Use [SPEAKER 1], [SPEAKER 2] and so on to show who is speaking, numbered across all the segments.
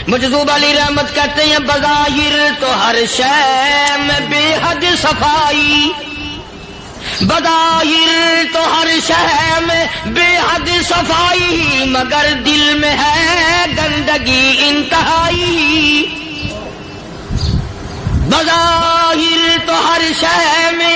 [SPEAKER 1] مجذوب علی رحمت کہتے ہیں بظاہر تو ہر شے میں بے حد صفائی، بظاہر تو ہر شے میں بے حد صفائی، مگر دل میں ہے گندگی انتہائی۔ بظاہر تو ہر شے میں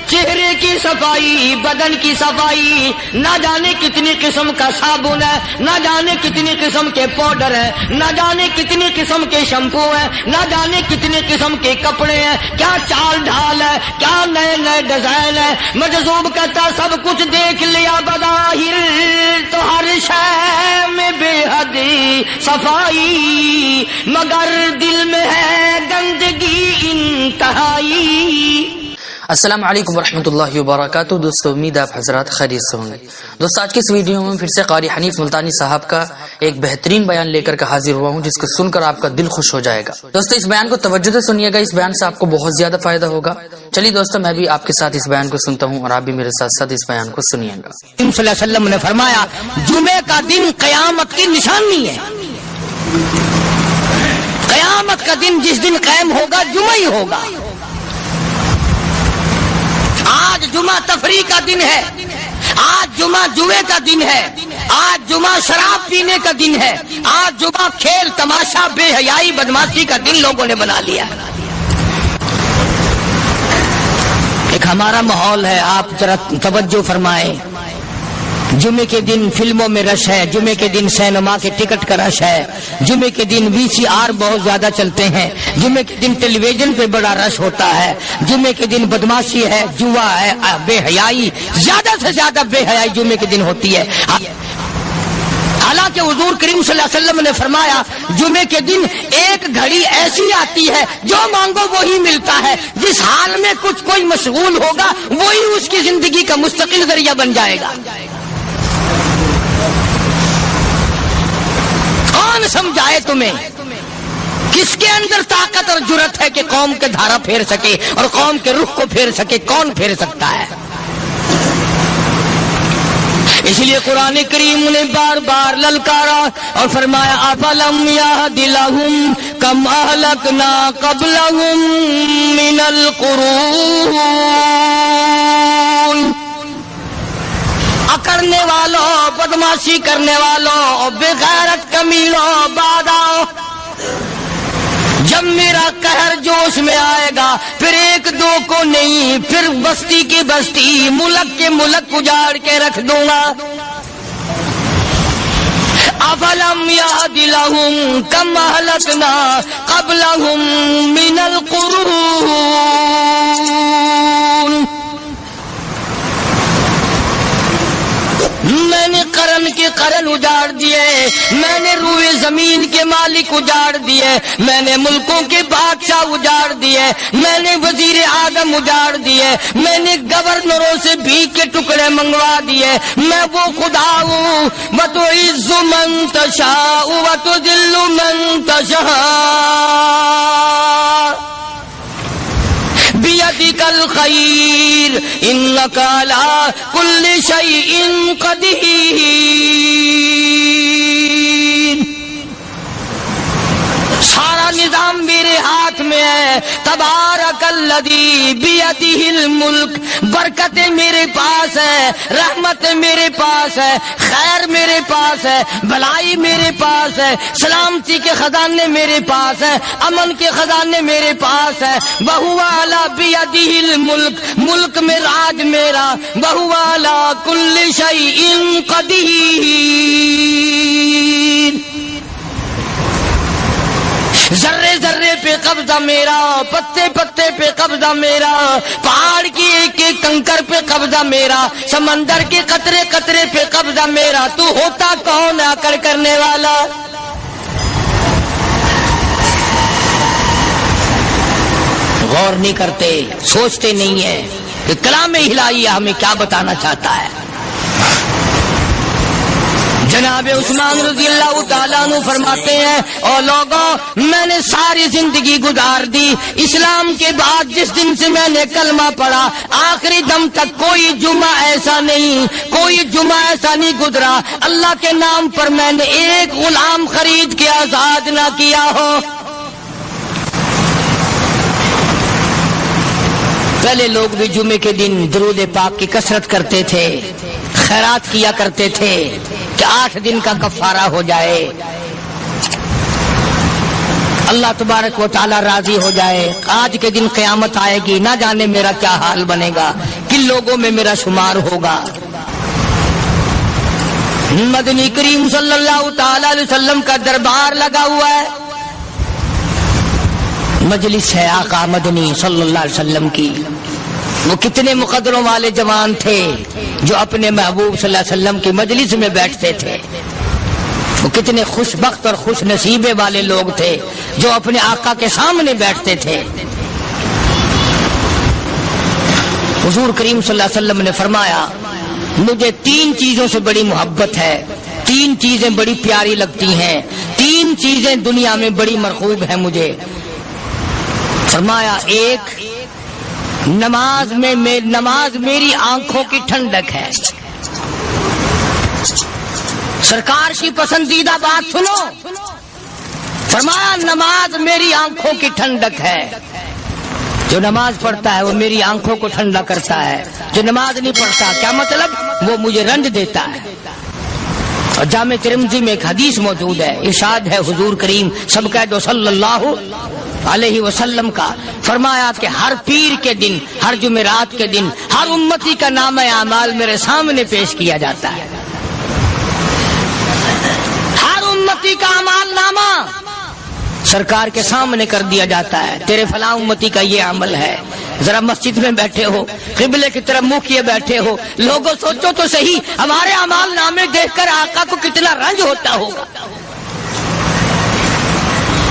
[SPEAKER 1] چہرے کی صفائی، بدن کی صفائی، نہ جانے کتنی قسم کا صابن ہے، نہ جانے کتنی قسم کے پاؤڈر ہے، نہ جانے کتنی قسم کے شیمپو ہے، نہ جانے کتنی قسم کے کپڑے ہیں، کیا چال ڈھال ہے، کیا نئے نئے ڈیزائن ہے۔ مجذوب کہتا سب کچھ دیکھ لیا، بظاہر تو ہر شے میں بے حد صفائی، مگر دل میں ہے گندگی انتہائی۔
[SPEAKER 2] السلام علیکم ورحمۃ اللہ وبرکاتہ۔ دوستو امید آپ حضرات خیریت سے ہوں گے۔ دوستو آج کے اس ویڈیو میں پھر سے قاری حنیف ملتانی صاحب کا ایک بہترین بیان لے کر حاضر ہوا ہوں، جس کو سن کر آپ کا دل خوش ہو جائے گا۔ دوستو اس بیان کو توجہ سے سنیے گا، اس بیان سے آپ کو بہت زیادہ فائدہ ہوگا۔ چلیے دوستو میں بھی آپ کے ساتھ اس بیان کو سنتا ہوں اور آپ بھی میرے ساتھ ساتھ اس بیان کو سنیے گا۔
[SPEAKER 1] صلی اللہ علیہ وسلم نے فرمایا جمعے کا دن قیامت کی نشانی ہے۔ قیامت کا دن جس دن قائم ہوگا جمعہ ہی ہوگا۔ آج جمعہ تفریح کا دن ہے، آج جمعہ جوئے کا دن ہے، آج جمعہ شراب پینے کا دن ہے، آج جمعہ کھیل تماشا بے حیائی بدماشی کا دن لوگوں نے بنا لیا۔ ایک ہمارا ماحول ہے، آپ ذرا توجہ فرمائیں۔ جمعے کے دن فلموں میں رش ہے، جمعے کے دن سینما کے ٹکٹ کا رش ہے، جمعے کے دن VCR بہت زیادہ چلتے ہیں، جمعے کے دن ٹیلی ویژن پہ بڑا رش ہوتا ہے، جمعے کے دن بدماشی ہے، جوا ہے، بے حیائی، زیادہ سے زیادہ بے حیائی جمعے کے دن ہوتی ہے۔ حالانکہ حضور کریم صلی اللہ علیہ وسلم نے فرمایا جمعے کے دن ایک گھڑی ایسی آتی ہے جو مانگو وہی ملتا ہے، جس حال میں کوئی مشغول ہوگا وہی اس کی زندگی کا مستقل ذریعہ بن جائے گا۔ کون سمجھائے تمہیں کس کے اندر طاقت اور جرت ہے کہ قوم کے دھارا پھیر سکے اور قوم کے رخ کو پھیر سکے؟ کون پھیر سکتا ہے؟ اس لیے قرآن کریم نے بار بار للکارا اور فرمایا افلم یہد لہم کم اہلکنا قبلہم من القرون۔ اکڑنے والوں، بدماشی کرنے والوں، بغیرت کمیلوں، بعد آؤ، جب میرا قہر جوش میں آئے گا پھر ایک دو کو نہیں، پھر بستی کی بستی، ملک کے ملک اجاڑ کے رکھ دوں گا۔ افلم یہد لہم کم اہلکنا قبلہم من القرون۔ میں نے قرن کے قرن اجاڑ دیے، میں نے روئے زمین کے مالک اجاڑ دیے، میں نے ملکوں کے بادشاہ اجاڑ دیے، میں نے وزیر اعظم اجاڑ دیے، میں نے گورنروں سے بھیک کے ٹکڑے منگوا دیے۔ میں وہ خدا ہوں وَتُعِزُّ مَن تَشَاءُ وَتُذِلُّ مَن تَشَاءُ بِيَدِكَ الْخَيْرُ إِنَّكَ عَلَى كُلِّ شَيْءٍ قَدِيرٌ۔ سارا نظام میرے ہاتھ میں ہے۔ تبارک الذی بیدہ الملک، برکتیں میرے پاس ہے، رحمت میرے پاس ہے، خیر میرے پاس ہے، بھلائی میرے پاس ہے، سلامتی کے خزانے میرے پاس ہے، امن کے خزانے میرے پاس ہے۔ وہو علی بیدہ الملک، ملک میں راج میرا، وہو علی کل شیء قدیر۔ ذرے ذرے پہ قبضہ میرا، پتے پتے پہ قبضہ میرا، پہاڑ کی ایک ایک کنکر پہ قبضہ میرا، سمندر کے قطرے قطرے پہ قبضہ میرا۔ تو ہوتا کون آ کر کرنے والا؟ غور نہیں کرتے، سوچتے نہیں ہیں کہ کلام الہی ہمیں کیا بتانا چاہتا ہے۔ جناب عثمان رضی اللہ تعالیٰ عنہ فرماتے ہیں اور لوگوں میں نے ساری زندگی گزار دی اسلام کے بعد جس دن سے میں نے کلمہ پڑھا آخری دم تک کوئی جمعہ ایسا نہیں گزرا اللہ کے نام پر میں نے ایک غلام خرید کے آزاد نہ کیا ہو۔ پہلے لوگ بھی جمعے کے دن درود پاک کی کثرت کرتے تھے، خیرات کیا کرتے تھے کہ 8 دن کا کفارہ ہو جائے، اللہ تبارک و تعالی راضی ہو جائے۔ آج کے دن قیامت آئے گی، نہ جانے میرا کیا حال بنے گا، کن لوگوں میں میرا شمار ہوگا۔ مدنی کریم صلی اللہ تعالی علیہ وسلم کا دربار لگا ہوا ہے، مجلس ہے آقا مدنی صلی اللہ علیہ وسلم کی۔ وہ کتنے مقدروں والے جوان تھے جو اپنے محبوب صلی اللہ علیہ وسلم کی مجلس میں بیٹھتے تھے، وہ کتنے خوش بخت اور خوش نصیبے والے لوگ تھے جو اپنے آقا کے سامنے بیٹھتے تھے۔ حضور کریم صلی اللہ علیہ وسلم نے فرمایا مجھے 3 چیزوں سے بڑی محبت ہے، 3 چیزیں بڑی پیاری لگتی ہیں، 3 چیزیں دنیا میں بڑی مرغوب ہیں مجھے۔ فرمایا ایک نماز میری آنکھوں کی ٹھنڈک ہے۔ سرکار کی پسندیدہ بات سنو، فرمایا نماز میری آنکھوں کی ٹھنڈک ہے، جو نماز پڑھتا ہے وہ میری آنکھوں کو ٹھنڈا کرتا ہے، جو نماز نہیں پڑھتا کیا مطلب وہ مجھے رنج دیتا ہے۔ اور جامع ترمذی میں ایک حدیث موجود ہے، ارشاد ہے حضور کریم سب کہہ دو صلی اللہ علیہ وسلم کا، فرمایا کہ ہر پیر کے دن، ہر جمعرات کے دن ہر امتی کا نامہ اعمال میرے سامنے پیش کیا جاتا ہے، ہر امتی کا اعمال نامہ سرکار کے سامنے کر دیا جاتا ہے، تیرے فلاں امتی کا یہ عمل ہے۔ ذرا مسجد میں بیٹھے ہو، قبلے کی طرف منہ کیے بیٹھے ہو، لوگوں سوچو تو صحیح ہمارے اعمال نامے دیکھ کر آقا کو کتنا رنج ہوتا ہوگا،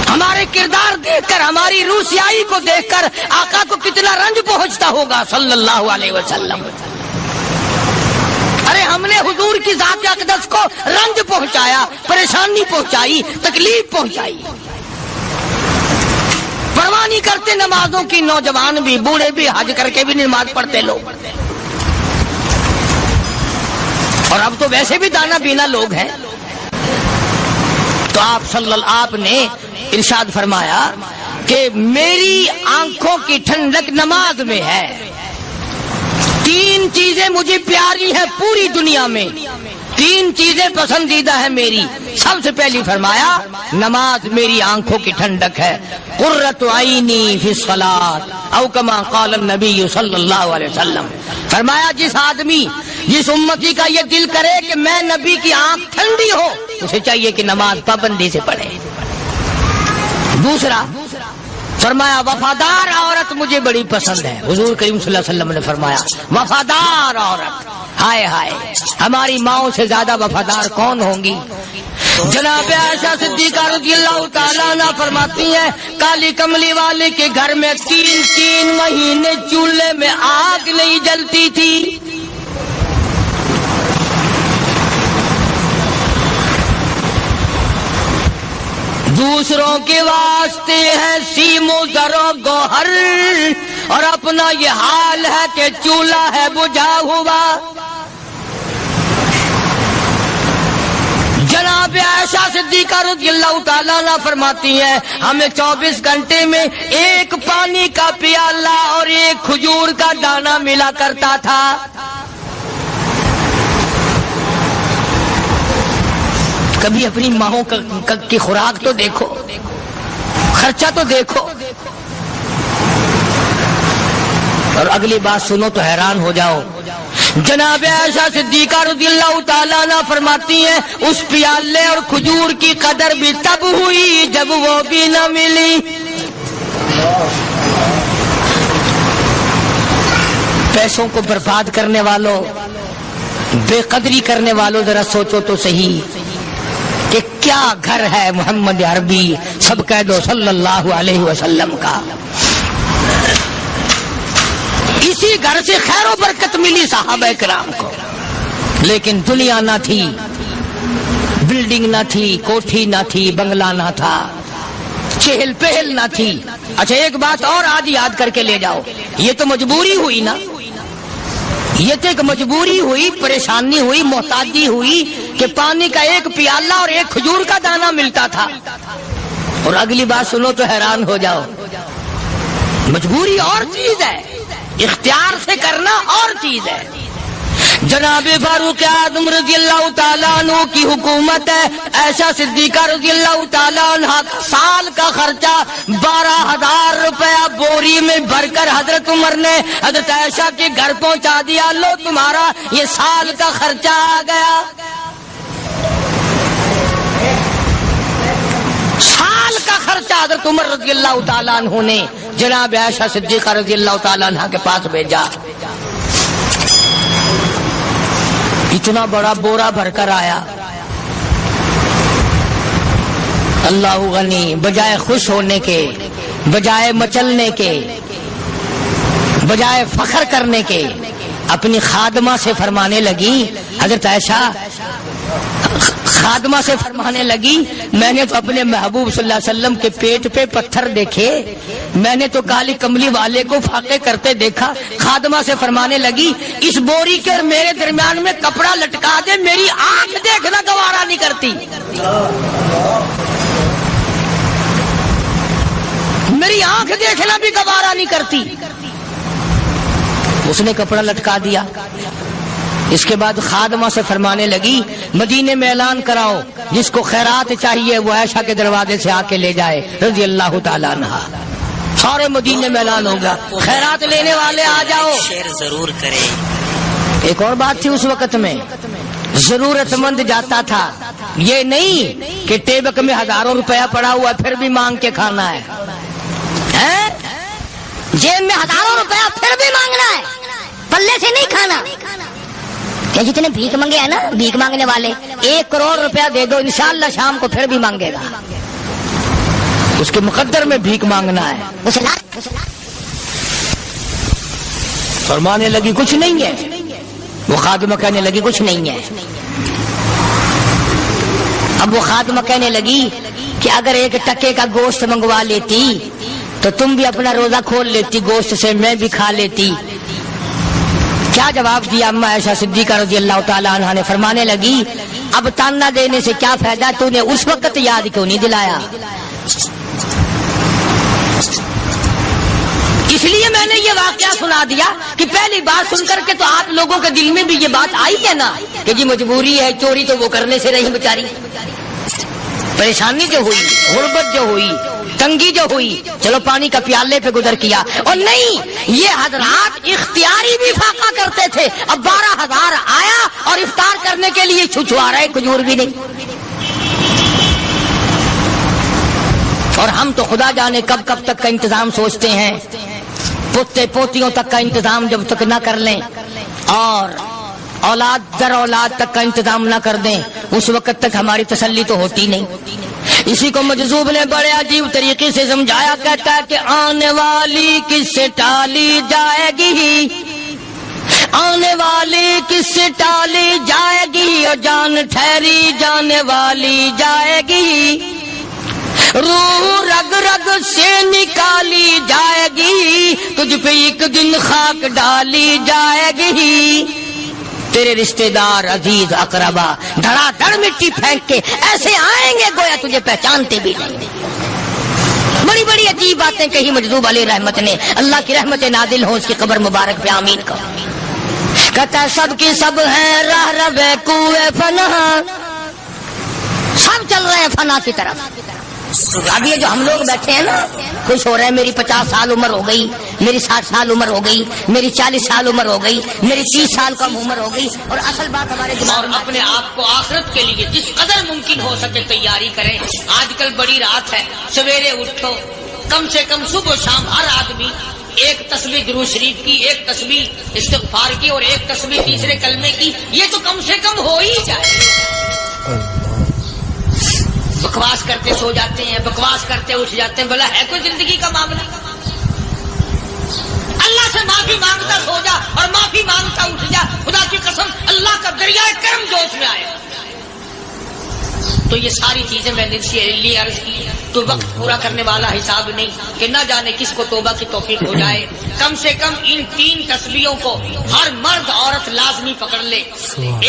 [SPEAKER 1] ہمارے کردار دیکھ کر، ہماری روح سیاہی کو دیکھ کر آقا کو کتنا رنج پہنچتا ہوگا صلی اللہ علیہ وسلم۔ ارے ہم نے حضور کی ذات اقدس کو رنج پہنچایا، پریشانی پہنچائی، تکلیف پہنچائی، پرواہ نہیں کرتے نمازوں کی، نوجوان بھی بوڑھے بھی حج کر کے بھی نماز پڑھتے لوگ، اور اب تو ویسے بھی دانا بینا لوگ ہیں۔ تو آپ نے ارشاد فرمایا کہ میری آنکھوں کی ٹھنڈک نماز میں ہے، 3 چیزیں مجھے پیاری ہیں پوری دنیا میں، 3 چیزیں پسندیدہ ہیں میری۔ سب سے پہلی فرمایا نماز میری آنکھوں کی ٹھنڈک ہے، قرۃ عینی فی الصلاۃ او کما قال النبی صلی اللہ علیہ وسلم۔ فرمایا جس امتی کا یہ دل کرے کہ میں نبی کی آنکھ ٹھنڈی ہو، اسے چاہیے کہ نماز پابندی سے پڑھے۔ دوسرا فرمایا وفادار عورت مجھے بڑی پسند ہے، حضور کریم صلی اللہ علیہ وسلم نے فرمایا وفادار عورت، ہائے ہائے ہماری ماؤں سے زیادہ وفادار کون ہوں گی۔ جناب عائشہ صدیقہ رضی اللہ تعالیٰ عنہ فرماتی ہیں کالی کملی والے کے گھر میں 3 مہینے چولہے میں آگ نہیں جلتی تھی۔ دوسروں کے واسطے ہے سیم و زر و گوہر، اور اپنا یہ حال ہے کہ چولہا ہے بجھا ہوا۔ جناب عائشہ صدیقہ رضی اللہ تعالیٰ عنہ فرماتی ہیں ہمیں 24 گھنٹے میں 1 پانی کا پیالہ اور 1 کھجور کا دانہ ملا کرتا تھا۔ کبھی اپنی ماؤں کی خوراک تو دیکھو، خرچہ تو دیکھو، اور اگلی بات سنو تو حیران ہو جاؤ۔ جناب عائشہ صدیقہ رضی اللہ تعالیٰ عنہ فرماتی ہیں اس پیالے اور کھجور کی قدر بھی تب ہوئی جب وہ بھی نہ ملی۔ پیسوں کو برباد کرنے والوں، بے قدری کرنے والوں، ذرا سوچو تو صحیح کہ کیا گھر ہے محمد عربی سب کہہ دو صلی اللہ علیہ وسلم کا۔ اسی گھر سے خیر و برکت ملی صحابہ کرام کو، لیکن دنیا نہ تھی، بلڈنگ نہ تھی، کوٹھی نہ تھی، بنگلہ نہ تھا، چہل پہل نہ تھی. اچھا ایک بات اور آج یاد کر کے لے جاؤ، یہ تو مجبوری ہوئی نا، یہ تو ایک مجبوری ہوئی، پریشانی ہوئی، محتاجی ہوئی کہ پانی کا ایک پیالہ اور ایک کھجور کا دانہ ملتا تھا. اور اگلی بات سنو تو حیران ہو جاؤ، مجبوری اور چیز ہے، اختیار سے کرنا اور چیز ہے. جناب فاروق اعظم رضی اللہ تعالیٰ عنہ کی حکومت ہے. عائشہ صدیقہ رضی اللہ تعالیٰ عنہ سال کا خرچہ 12,000 روپیہ بوری میں بھر کر حضرت عمر نے حضرت عائشہ کے گھر پہنچا دیا. لو تمہارا یہ سال کا خرچہ آ گیا. سال کا خرچہ حضرت عمر رضی اللہ تعالیٰ عنہ نے جناب عائشہ صدیقہ رضی اللہ تعالیٰ عنہ کے پاس بھیجا. اتنا بڑا بورا بھر کر آیا. اللہ غنی، بجائے خوش ہونے کے، بجائے مچلنے کے، بجائے فخر کرنے کے، اپنی خادمہ سے فرمانے لگی، حضرت عائشہ خادمہ سے فرمانے لگی، میں نے تو اپنے محبوب صلی اللہ علیہ وسلم کے پیٹ پہ پتھر دیکھے، میں نے تو کالی کملی والے کو فاقے کرتے دیکھا. خادمہ سے فرمانے لگی، اس بوری کے اور میرے درمیان میں کپڑا لٹکا دے، میری آنکھ دیکھنا گوارا نہیں کرتی، میری آنکھ دیکھنا بھی گوارا نہیں کرتی. اس نے کپڑا لٹکا دیا. اس کے بعد خادمہ سے فرمانے لگی، مدینے میں اعلان کراؤ، جس کو خیرات چاہیے وہ عائشہ کے دروازے سے آ کے لے جائے رضی اللہ تعالیٰ عنہ. سارے مدینے میں اعلان ہوگا، خیرات لینے والے آ جاؤ.
[SPEAKER 3] شیئر ضرور کریں.
[SPEAKER 1] ایک اور بات تھی اس وقت میں، ضرورت مند جاتا تھا، یہ نہیں کہ ٹیبک میں ہزاروں روپیہ پڑا ہوا پھر بھی مانگ کے کھانا ہے، جیب میں ہزاروں روپیہ پھر بھی مانگنا ہے، پلے سے نہیں کھانا. کہ جتنے بھیک مانگے ہیں نا، بھیک مانگنے والے، 1 کروڑ روپیہ دے دو انشاءاللہ شام کو پھر بھی مانگے گا. اس کے مقدر میں بھیک مانگنا ہے. فرمانے لگی کچھ نہیں ہے. وہ خادمہ کہنے لگی کچھ نہیں ہے. اب وہ خادمہ کہنے لگی کہ اگر 1 ٹکے کا گوشت منگوا لیتی تو تم بھی اپنا روزہ کھول لیتی، گوشت سے میں بھی کھا لیتی. کیا جواب دیا اما عائشہ صدیقہ رضی اللہ تعالیٰ عنہ نے؟ فرمانے لگی، اب تانا دینے سے کیا فائدہ، تو نے اس وقت یاد کیوں نہیں دلایا؟ اس لیے میں نے یہ واقعہ سنا دیا کہ پہلی بات سن کر کے تو آپ لوگوں کے دل میں بھی یہ بات آئی ہے نا کہ جی مجبوری ہے، چوری تو وہ کرنے سے رہی بیچاری. پریشانی جو ہوئی، غربت جو ہوئی، تنگی جو ہوئی، چلو پانی کا پیالے پہ گزر کیا. اور نہیں، یہ حضرات اختیاری بھی فاقہ کرتے تھے. اب 12,000 آیا اور افطار کرنے کے لیے چھچوا رہے، کھجور بھی نہیں. اور ہم تو خدا جانے کب کب تک کا انتظام سوچتے ہیں، پوتے پوتیوں تک کا انتظام جب تک نہ کر لیں اور اولاد در اولاد تک کا انتظام نہ کر دیں، اس وقت تک ہماری تسلی تو ہوتی نہیں. اسی کو مجذوب نے بڑے عجیب طریقے سے سمجھایا، کہتا ہے کہ آنے والی کس سے ٹالی جائے گی، آنے والی کس سے ٹالی جائے گی، اور جان ٹھہری جانے والی جائے گی، روح رگ رگ سے نکالی جائے گی، تجھ پہ ایک دن خاک ڈالی جائے گی. تیرے رشتہ دار عزیز اقربا دھڑا دھڑ مٹی پھینک کے ایسے آئیں گے گویا تجھے پہچانتے بھی نہیں. بڑی بڑی عجیب باتیں کہی مجذوب علیہ رحمت نے. اللہ کی رحمت نازل ہو اس کی قبر مبارک پہ آمین کا. کہتا ہے سب کی سب ہیں راہ ربے کوئے فنا، سب چل رہے ہیں فنا کی طرف. اب یہ جو ہم لوگ بیٹھے ہیں نا، خوش ہو رہے ہیں، میری 50 سال عمر ہو گئی، میری 60 سال عمر ہو گئی، میری 40 سال عمر ہو گئی، میری 30 سال کم عمر ہو گئی. اور اصل بات ہمارے دماغ میں، اپنے آپ کو آخرت کے لیے جس قدر ممکن ہو سکے تیاری کریں. آج کل بڑی رات ہے، سویرے اٹھو، کم سے کم صبح و شام ہر آدمی 1 تسبیح درود شریف کی، 1 تسبیح استغفار کی، اور 1 تسبیح تیسرے کلمے کی. یہ تو کم سے کم ہو ہی جائے. بکواس کرتے سو جاتے ہیں، بکواس کرتے اٹھ جاتے ہیں. بھلا ہے کوئی زندگی کا معاملہ؟ اللہ سے معافی مانگتا سو جا اور معافی مانگتا اٹھ جا. خدا کی قسم اللہ کا دریائے کرم جوش میں آئے. تو یہ ساری چیزیں میں نے لیے عرض کی تو وقت پورا کرنے والا حساب نہیں کہ نہ جانے کس کو توبہ کی توفیق ہو جائے. کم سے کم ان 3 تسبیحوں کو ہر مرد عورت لازمی پکڑ لے.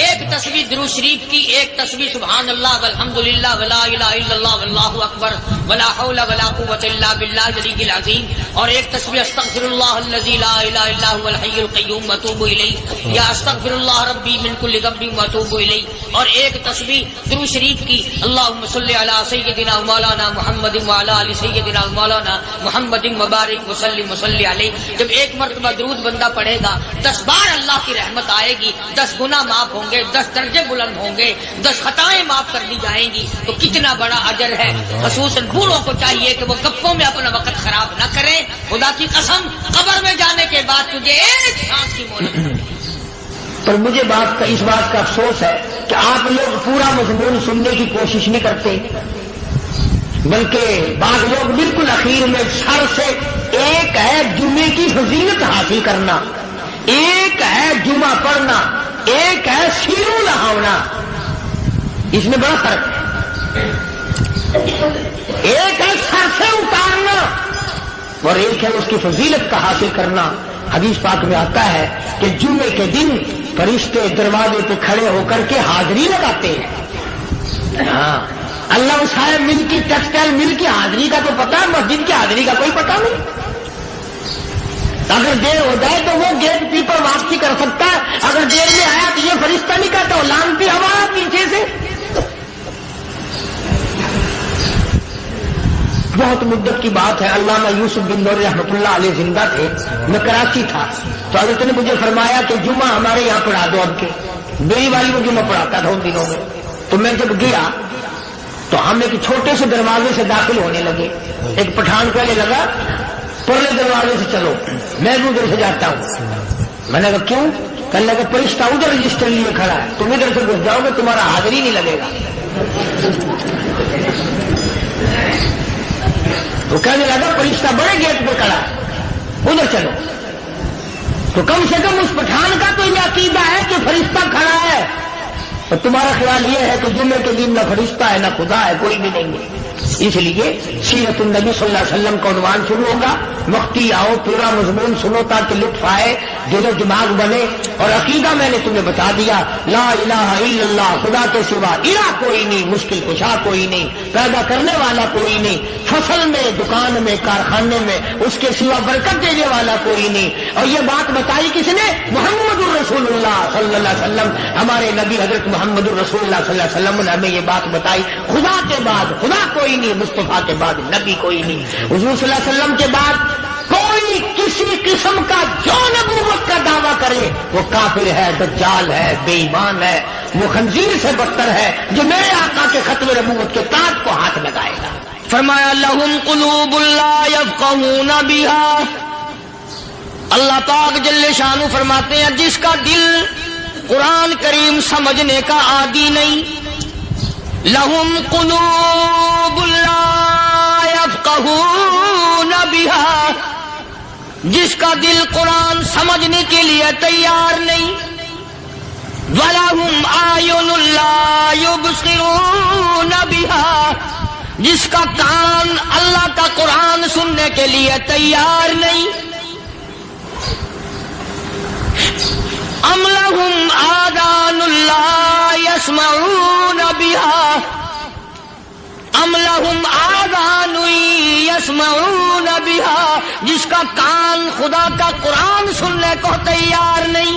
[SPEAKER 1] ایک تسبیح درود شریف کی، ایک تسبیح سبحان اللہ والحمدللہ ولا الہ الا اللہ واللہ اکبر ولا حول ولا قوۃ الا باللہ العلی العظیم، اور ایک تسبیح استغفر اللہ الذی لا الہ الا هو الحی القیوم واتوب الیہ یا استغفر اللہ ربی من کل ذنب واتوب الیہ، اور ایک تسبیح درود شریف کی اللہم صلی علی سیدنا مولانا محمد وعلی آل سیدنا مولانا محمد مبارک وسلم وصلی علیہ. جب ایک مرتبہ درود بندہ پڑھے گا 10 بار اللہ کی رحمت آئے گی، 10 گناہ معاف ہوں گے، 10 درجے بلند ہوں گے، 10 خطائیں معاف کر دی جائیں گی. تو کتنا بڑا اجر ہے. خصوصاً بوڑھوں کو چاہیے کہ وہ گپوں میں اپنا وقت خراب نہ کریں. خدا کی قسم قبر میں جانے کے بعد تجھے ایک سانس کی مہلت.
[SPEAKER 3] پر مجھے اس بات کا افسوس ہے کہ آپ لوگ پورا مضمون سننے کی کوشش نہیں کرتے، بلکہ بعض لوگ بالکل اخیر میں سر سے، ایک ہے جمعے کی فضیلت حاصل کرنا، ایک ہے جمعہ پڑھنا، ایک ہے سیروں لہاونا. اس میں بڑا فرق ہے. ایک ہے سر سے اتارنا اور ایک ہے اس کی فضیلت کا حاصل کرنا. حدیث پاک میں آتا ہے کہ جمعے کے دن فرشتے دروازے پہ کھڑے ہو کر کے حاضری لگاتے ہیں. ہاں، اللہ صاحب مل کی ٹیکسٹائل مل کی حاضری کا تو پتا ہے، مسجد کی حاضری کا کوئی پتا نہیں. اگر دیر ہو جائے تو وہ گیٹ کیپر واپسی کر سکتا ہے، اگر دیر میں آیا تو یہ فرشتہ نہیں کہتا، لانتی ہوا پیچھے سے. بہت مدت کی بات ہے، علامہ یوسف بن نور رحمۃ اللہ علیہ زندہ تھے. میں کراچی تھا تو حضرت نے مجھے فرمایا کہ جمعہ ہمارے یہاں پڑھا دو. اب کے میری والی وہ جمعہ پڑھاتا تھا ان دنوں میں. تو میں جب گیا تو ہم ایک چھوٹے سے دروازے سے داخل ہونے لگے. ایک پٹھان پہلے لگا پرلے دروازے سے چلو، میں بھی ادھر سے جاتا ہوں. میں نے کہا کیوں؟ کہنے لگا فرشتہ ادھر رجسٹر لیے کھڑا ہے، تم ادھر سے گھس جاؤ گے تمہارا حاضری نہیں لگے گا. تو کہنے لگا فرشتہ بڑے گیٹ پہ کھڑا ہے، ادھر چلو. تو کم سے کم اس پٹھان کا تو یہ عقیدہ ہے کہ فرشتہ کھڑا ہے، اور تمہارا خیال یہ ہے کہ جمعے کے دن نہ فرشتہ ہے نہ خدا ہے، کوئی بھی نہیں ہے. اس لیے سیرت النبی صلی اللہ علیہ وسلم کا عنوان شروع ہوگا. وقتی آؤ، پورا مضمون سنو تاکہ لطف آئے، دل و دماغ بنے. اور عقیدہ میں نے تمہیں بتا دیا، لا الہ الا اللہ، خدا کے سوا الہ کوئی نہیں، مشکل کشا کوئی نہیں، پیدا کرنے والا کوئی نہیں، فصل میں، دکان میں، کارخانے میں اس کے سوا برکت دینے والا کوئی نہیں. اور یہ بات بتائی کس نے؟ محمد الرسول اللہ صلی اللہ علیہ وسلم. ہمارے نبی حضرت محمد الرسول اللہ صلی اللہ علیہ وسلم نے ہمیں یہ بات بتائی. خدا کے بعد خدا کوئی نہیں، مصطفیٰ کے بعد نبی کوئی نہیں، حضور صلی اللہ علیہ وسلم کے بعد کوئی کسی قسم کا جو نبوت کا دعویٰ کرے وہ کافر ہے، دجال ہے، بے ایمان ہے، وہ خنزیر سے بدتر ہے جو میرے آقا کے ختم نبوت کے تاج کو ہاتھ لگائے گا.
[SPEAKER 1] فرمایا لہم قلوب لا یفقہون بہا. اللہ پاک جل شانہ فرماتے ہیں جس کا دل قرآن کریم سمجھنے کا عادی نہیں. لہم قلوب لا یفقہون بہا، جس کا دل قرآن سمجھنے کے لیے تیار نہیں. وَلَهُمْ أَعْيُنٌ لَا يُبْصِرُونَ بِهَا، جس کا کان اللہ کا قرآن سننے کے لیے تیار نہیں. أَمْ لَهُمْ آذَانٌ لَا يَسْمَعُونَ بِهَا، أَمْ لَهُمْ آذَانٌ يَسْمَعُونَ بِهَا، جس کا کان خدا کا قرآن سننے کو تیار نہیں.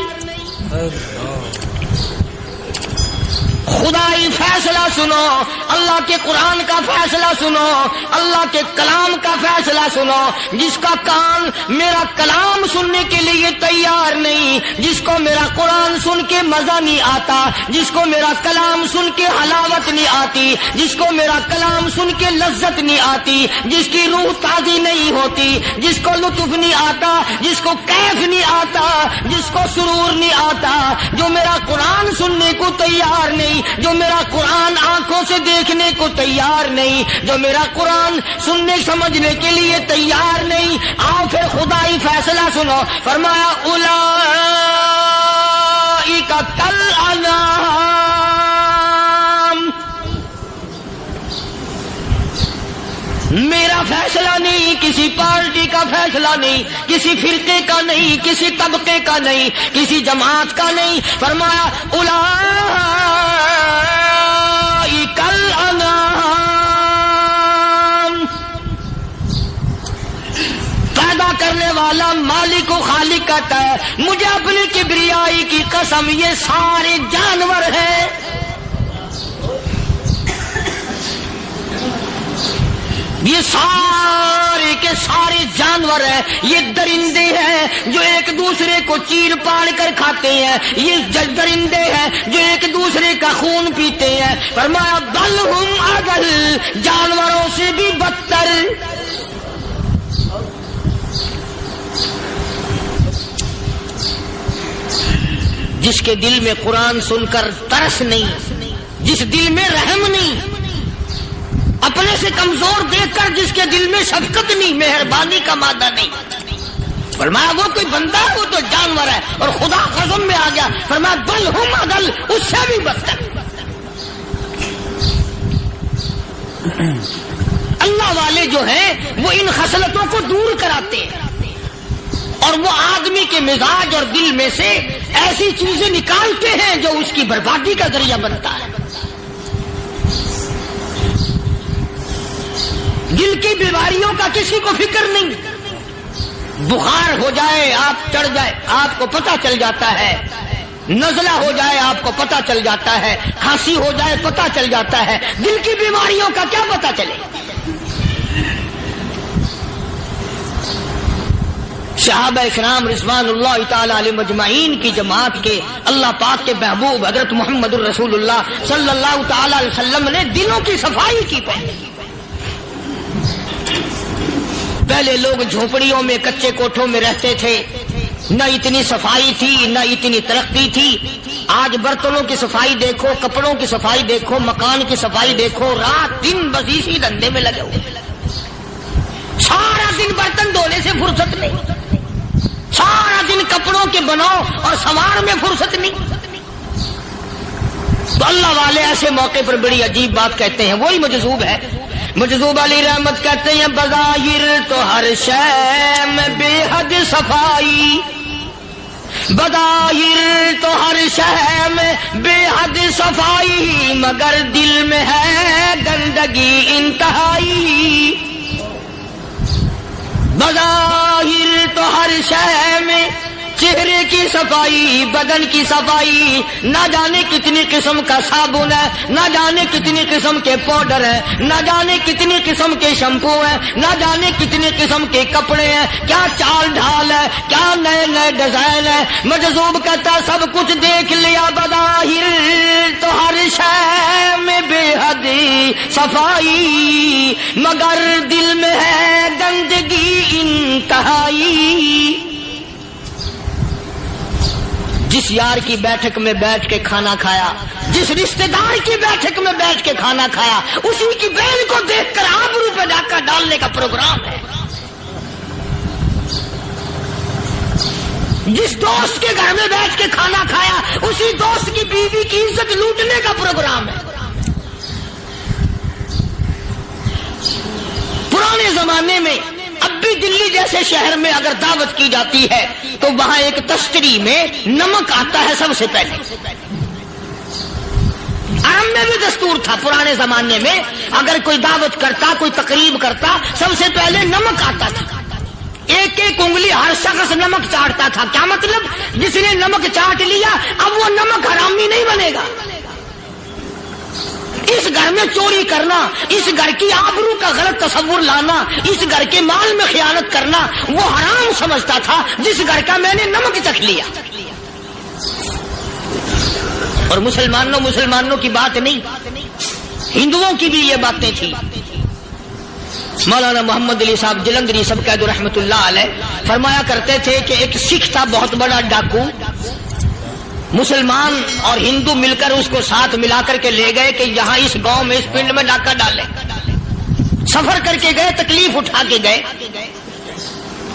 [SPEAKER 1] خدائی فیصلہ سنو، اللہ کے قرآن کا فیصلہ سنو، اللہ کے کلام کا فیصلہ سنو. جس کا کان میرا کلام سننے کے لیے تیار نہیں، جس کو میرا قرآن سن کے مزہ نہیں آتا، جس کو میرا کلام سن کے حلاوت نہیں آتی، جس کو میرا کلام سن کے لذت نہیں آتی، جس کی روح تازی نہیں ہوتی، جس کو لطف نہیں آتا، جس کو کیف نہیں آتا، جس کو سرور نہیں آتا، جو میرا قرآن سننے کو تیار نہیں، جو میرا قرآن آنکھوں سے دیکھنے کو تیار نہیں، جو میرا قرآن سننے سمجھنے کے لیے تیار نہیں. آؤ پھر خدائی فیصلہ سنو. فرمایا اولئک کالانعام، میرا فیصلہ نہیں، کسی پارٹی کا فیصلہ نہیں، کسی فرقے کا نہیں، کسی طبقے کا نہیں، کسی جماعت کا نہیں. فرمایا اولئک الانعام. پیدا کرنے والا مالک و خالق کہتا ہے مجھے اپنی کبریائی کی قسم یہ سارے جانور ہیں. یہ سارے کے سارے جانور ہیں، یہ درندے ہیں جو ایک دوسرے کو چیر پاڑ کر کھاتے ہیں، یہ درندے ہیں جو ایک دوسرے کا خون پیتے ہیں. فرمایا بل ہم اضل، جانوروں سے بھی بدتر. جس کے دل میں قرآن سن کر ترس نہیں، جس دل میں رحم نہیں، اپنے سے کمزور دیکھ کر جس کے دل میں شفقت نہیں، مہربانی کا مادہ نہیں. فرمایا وہ کوئی بندہ ہے، وہ تو جانور ہے. اور خدا قسم میں آ گیا فرمایا بل ہم اضل، اس سے بھی بدتر. اللہ والے جو ہیں وہ ان خصلتوں کو دور کراتے ہیں اور وہ آدمی کے مزاج اور دل میں سے ایسی چیزیں نکالتے ہیں جو اس کی بربادی کا ذریعہ بنتا ہے. دل کی بیماریوں کا کسی کو فکر نہیں. بخار ہو جائے آپ چڑھ جائے آپ کو پتہ چل جاتا ہے، نزلہ ہو جائے آپ کو پتہ چل جاتا ہے، کھانسی ہو جائے پتہ چل جاتا ہے. دل کی بیماریوں کا کیا پتہ چلے؟ صحابہ اکرام رضوان اللہ تعالی علیہ مجمعین کی جماعت کے اللہ پاک کے محبوب حضرت محمد الرسول اللہ صلی اللہ تعالی علیہ وسلم نے دلوں کی صفائی کی. پہلے لوگ جھونپڑیوں میں کچے کوٹھوں میں رہتے تھے، نہ اتنی صفائی تھی نہ اتنی ترقی تھی. آج برتنوں کی صفائی دیکھو، کپڑوں کی صفائی دیکھو، مکان کی صفائی دیکھو، رات دن بس اسی دھندے میں لگے ہوئے. سارا دن برتن دھونے سے فرصت نہیں، سارا دن کپڑوں کے بناؤ اور سنوار میں فرصت نہیں. تو اللہ والے ایسے موقع پر بڑی عجیب بات کہتے ہیں. وہی مجذوب ہے، مجذوب علی رحمت کہتے ہیں بظاہر تو ہر شے میں بے حد صفائی، بظاہر تو ہر شے میں بے حد صفائی، مگر دل میں ہے گندگی انتہائی. بظاہر تو ہر شے میں چہرے کی صفائی، بدن کی صفائی، نہ جانے کتنی قسم کا صابن ہے، نہ جانے کتنی قسم کے پاؤڈر ہے، نہ جانے کتنی قسم کے شیمپو ہیں، نہ جانے کتنی قسم کے کپڑے ہیں، کیا چال ڈھال ہے، کیا نئے نئے ڈیزائن ہے. مجذوب کہتا سب کچھ دیکھ لیا، بظاہر تو ہر شے میں بے حد صفائی، مگر دل میں ہے گندگی انتہائی. جس یار کی بیٹھک میں بیٹھ کے کھانا کھایا، جس رشتہ دار کی بیٹھک میں بیٹھ کے کھانا کھایا، اسی کی بہن کو دیکھ کر آبرو پہ ڈاکہ ڈالنے کا پروگرام ہے. جس دوست کے گھر میں بیٹھ کے کھانا کھایا، اسی دوست کی بیوی کی عزت لوٹنے کا پروگرام ہے. پرانے زمانے میں اب بھی دلی جیسے شہر میں اگر دعوت کی جاتی ہے تو وہاں ایک تشتری میں نمک آتا ہے سب سے پہلے. عرب میں بھی دستور تھا پرانے زمانے میں، اگر کوئی دعوت کرتا، کوئی تقریب کرتا، سب سے پہلے نمک آتا تھا. ایک ایک انگلی ہر شخص نمک چاٹتا تھا. کیا مطلب؟ جس نے نمک چاٹ لیا اب وہ نمک حرامی نہیں بنے گا. اس گھر میں چوری کرنا، اس گھر کی آبرو کا غلط تصور لانا، اس گھر کے مال میں خیانت کرنا وہ حرام سمجھتا تھا جس گھر کا میں نے نمک چکھ لیا. اور مسلمانوں کی بات نہیں، ہندوؤں کی بھی یہ باتیں تھی. مولانا محمد علی صاحب جلندری سب قید رحمت اللہ علیہ فرمایا کرتے تھے کہ ایک سکھ تھا بہت بڑا ڈاکو. مسلمان اور ہندو مل کر اس کو ساتھ ملا کر کے لے گئے کہ یہاں اس گاؤں میں اس پنڈ میں ڈاکہ ڈالے. سفر کر کے گئے، تکلیف اٹھا کے گئے.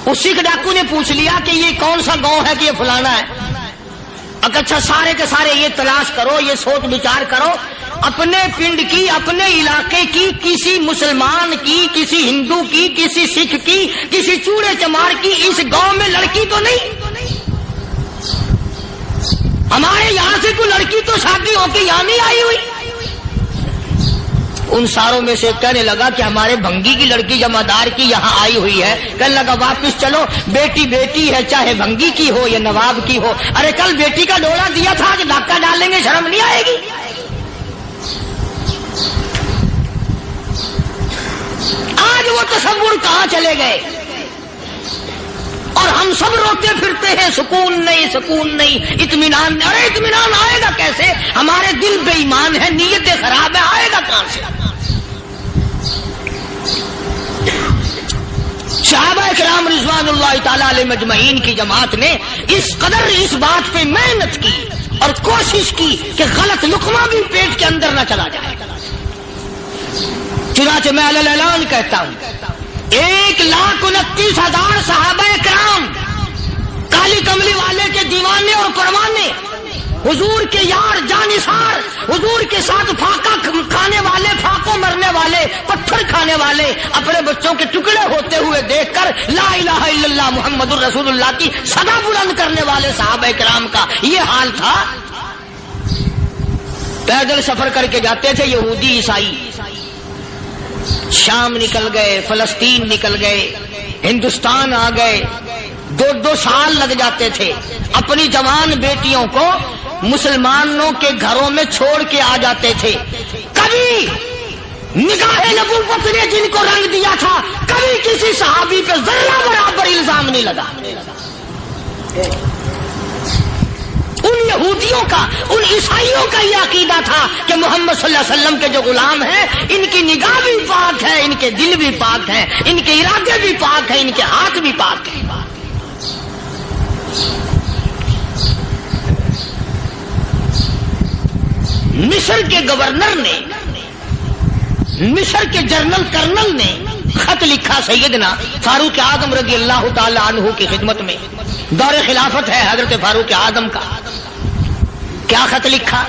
[SPEAKER 1] اس سکھ ڈاکو نے پوچھ لیا کہ یہ کون سا گاؤں ہے کہ یہ فلانا ہے. اچھا سارے کے سارے یہ تلاش کرو، یہ سوچ بچار کرو اپنے پنڈ کی، اپنے علاقے کی، کسی مسلمان کی، کسی ہندو کی، کسی سکھ کی، کسی چوڑے چمار کی اس گاؤں میں لڑکی تو نہیں؟ ہمارے یہاں سے کوئی لڑکی تو شادی ہو کے یہاں نہیں آئی ہوئی؟ ان ساروں میں سے کہنے لگا کہ ہمارے بھنگی کی لڑکی جمعدار کی یہاں آئی ہوئی ہے. کہنے لگا واپس چلو، بیٹی بیٹی ہے، چاہے بھنگی کی ہو یا نواب کی ہو. ارے کل بیٹی کا ڈولا دیا تھا کہ دھکا ڈالیں گے، شرم نہیں آئے گی؟ آج وہ تصور کہاں چلے گئے؟ اور ہم سب روتے پھرتے ہیں، سکون نہیں، سکون نہیں، اطمینان نہیں. ارے اطمینان آئے گا کیسے؟ ہمارے دل بے ایمان ہے، نیتیں خراب ہے، آئے گا کہاں سے؟ صحابہ کرام رضوان اللہ تعالی علیہ مجمعین کی جماعت نے اس قدر اس بات پہ محنت کی اور کوشش کی کہ غلط لقمہ بھی پیٹ کے اندر نہ چلا جائے. چنانچہ میں اعلان کہتا ہوں، 1,29,000 صحابہ کرام کالی کملی والے کے دیوانے اور پروانے، حضور کے یار جانثار، حضور کے ساتھ فاقہ کھانے والے، فاقوں مرنے والے، پتھر کھانے والے، اپنے بچوں کے ٹکڑے ہوتے ہوئے دیکھ کر لا الہ الا اللہ محمد الرسول اللہ کی صدا بلند کرنے والے صحابہ کرام کا یہ حال تھا. پیدل سفر کر کے جاتے تھے یہودی عیسائی، شام نکل گئے، فلسطین نکل گئے، ہندوستان آ گئے، 2 سال لگ جاتے تھے. اپنی جوان بیٹیوں کو مسلمانوں کے گھروں میں چھوڑ کے آ جاتے تھے. کبھی نگاہ نبوت نے جن کو رنگ دیا تھا، کبھی کسی صحابی پہ ذرہ برابر الزام نہیں لگا. ان یہودیوں کا، ان عیسائیوں کا یہ عقیدہ تھا کہ محمد صلی اللہ علیہ وسلم کے جو غلام ہیں، ان کی نگاہ بھی پاک ہے، ان کے دل بھی پاک ہیں، ان کے ارادے بھی پاک ہیں، ان کے ہاتھ بھی پاک ہیں. مصر کے گورنر نے، مصر کے جنرل کرنل نے خط لکھا سیدنا فاروق اعظم رضی اللہ تعالی عنہ کی خدمت میں. دور خلافت ہے حضرت فاروق اعظم کا. کیا خط لکھا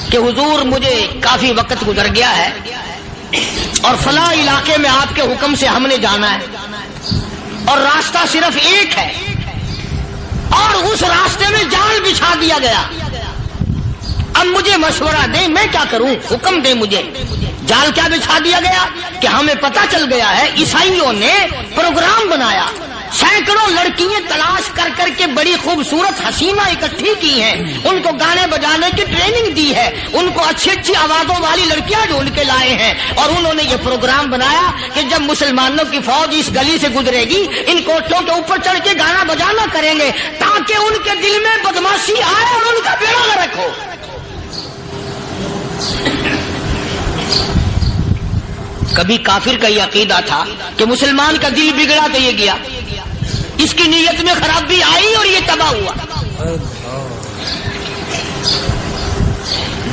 [SPEAKER 1] کہ حضور مجھے کافی وقت گزر گیا ہے اور فلاں علاقے میں آپ کے حکم سے ہم نے جانا ہے اور راستہ صرف ایک ہے اور اس راستے میں جال بچھا دیا گیا. اب مجھے مشورہ دیں، میں کیا کروں؟ حکم دیں مجھے. جال کیا بچھا دیا گیا کہ ہمیں پتہ چل گیا ہے عیسائیوں نے پروگرام بنایا، سینکڑوں لڑکیاں تلاش کر کر کے بڑی خوبصورت حسینہ اکٹھی کی ہیں، ان کو گانے بجانے کی ٹریننگ دی ہے، ان کو اچھی اچھی آوازوں والی لڑکیاں ڈھونڈ کے لائے ہیں اور انہوں نے یہ پروگرام بنایا کہ جب مسلمانوں کی فوج اس گلی سے گزرے گی، ان کوٹھوں کے اوپر چڑھ کے گانا بجانا کریں گے تاکہ ان کے دل میں بدماشی آئے اور ان کا بیڑا غرق ہو. کبھی کافر کا یہ عقیدہ تھا کہ مسلمان کا دل بگڑا تو یہ گیا، اس کی نیت میں خرابی آئی اور یہ تباہ ہوا.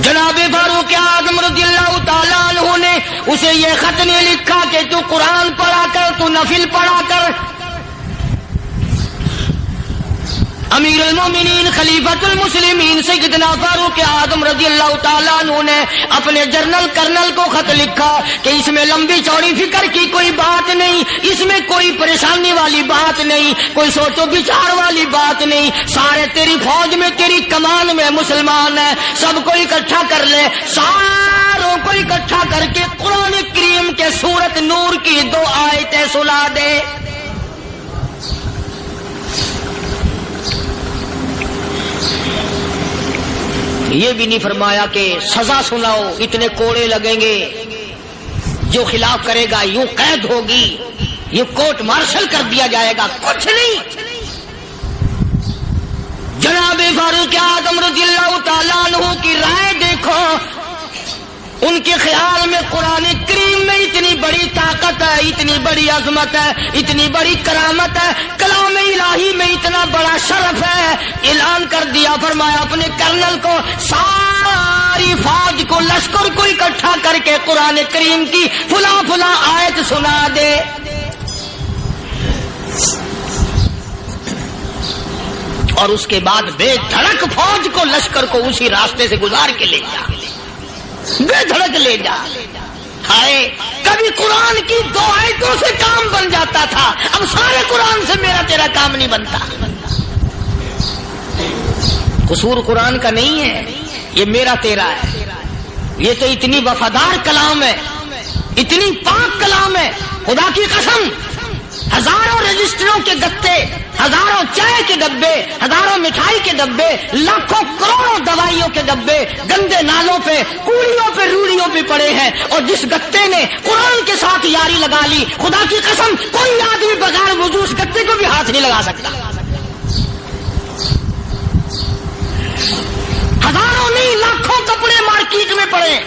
[SPEAKER 1] جناب فاروق اعظم رضی اللہ تعالیٰ عنہ نے اسے یہ خط نہیں لکھا کہ تو قرآن پڑھا کر، تو نفل پڑھا کر. امیر المومنین خلیفۃ المسلمین سیدنا فاروق اعظم رضی اللہ تعالیٰ عنہ نے اپنے جنرل کرنل کو خط لکھا کہ اس میں لمبی چوڑی فکر کی کوئی بات نہیں، اس میں کوئی پریشانی والی بات نہیں، کوئی سوچ و بچار والی بات نہیں. سارے تیری فوج میں، تیری کمان میں مسلمان ہیں، سب کو اکٹھا کر لے، ساروں کو اکٹھا کر کے قرآن کریم کے سورت نور کی 2 آیتیں سنا دے. یہ بھی نہیں فرمایا کہ سزا سناؤ، اتنے کوڑے لگیں گے، جو خلاف کرے گا یوں قید ہوگی، یہ کورٹ مارشل کر دیا جائے گا. کچھ نہیں. جناب فاروق اعظم رضی اللہ تعالیٰ عنہ کی رائے دیکھو. ان کے خیال میں قرآن کریم میں اتنی بڑی طاقت ہے، اتنی بڑی عظمت ہے، اتنی بڑی کرامت ہے، کلام الہی میں اتنا بڑا شرف ہے. اعلان کر دیا، فرمایا اپنے کرنل کو ساری فوج کو، لشکر کو اکٹھا کر کے قرآن کریم کی فلاں فلاں آیت سنا دے. اور اس کے بعد بے دھڑک فوج کو، لشکر کو اسی راستے سے گزار کے لے جا. بے دھڑک لے جا. ہائے کبھی قرآن کی 2 آیتوں سے کام بن جاتا تھا، اب سارے قرآن سے میرا تیرا کام نہیں بنتا. قصور قرآن کا نہیں ہے، یہ میرا تیرا ہے. یہ تو اتنی وفادار کلام ہے، اتنی پاک کلام ہے، خدا کی قسم. ہزاروں رجسٹروں کے گتے، ہزاروں چائے کے ڈبے، ہزاروں مٹھائی کے ڈبے، لاکھوں کروڑوں دوائیوں کے ڈبے گندے نالوں پہ، کوڑیوں پہ، روڑیوں پہ پڑے ہیں، اور جس گتے نے قرآن کے ساتھ یاری لگا لی، خدا کی قسم کوئی آدمی بغیر وضو اس گتے کو بھی ہاتھ نہیں لگا سکتا. ہزاروں نہیں لاکھوں کپڑے مارکیٹ میں پڑے،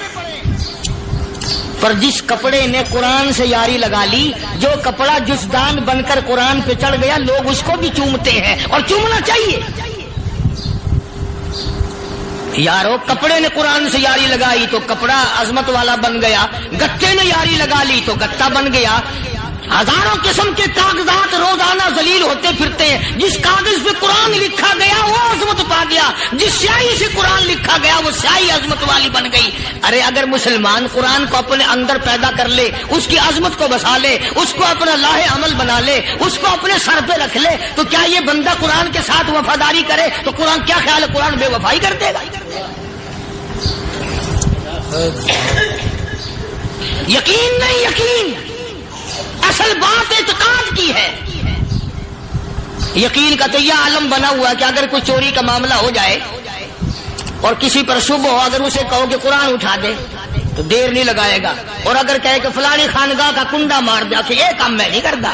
[SPEAKER 1] پر جس کپڑے نے قرآن سے یاری لگا لی، جو کپڑا جسدان بن کر قرآن پہ چڑھ گیا، لوگ اس کو بھی چومتے ہیں، اور چومنا چاہیے. یارو کپڑے نے قرآن سے یاری لگائی تو کپڑا عظمت والا بن گیا، گتے نے یاری لگا لی تو گتا بن گیا. ہزاروں قسم کے کاغذات روزانہ ذلیل ہوتے پھرتے ہیں، جس کاغذ پہ قرآن لکھا گیا وہ عظمت پا گیا، جس سیاہی سے قرآن لکھا گیا وہ سیاہی عظمت والی بن گئی. ارے اگر مسلمان قرآن کو اپنے اندر پیدا کر لے، اس کی عظمت کو بسا لے، اس کو اپنا لاہ عمل بنا لے، اس کو اپنے سر پہ رکھ لے، تو کیا یہ بندہ قرآن کے ساتھ وفاداری کرے تو قرآن کیا خیال ہے قرآن بے وفائی کر دے گا؟ یقین نہیں، یقین اصل بات اعتقاد کی ہے. یقین کا تو یہ عالم بنا ہوا کہ اگر کوئی چوری کا معاملہ ہو جائے اور کسی پر شبہ ہو، اگر اسے کہو کہ قرآن اٹھا دے تو دیر نہیں لگائے گا، اور اگر کہے کہ فلانی خانگاہ کا کنڈا مار دیا کہ یہ کام میں نہیں کرتا.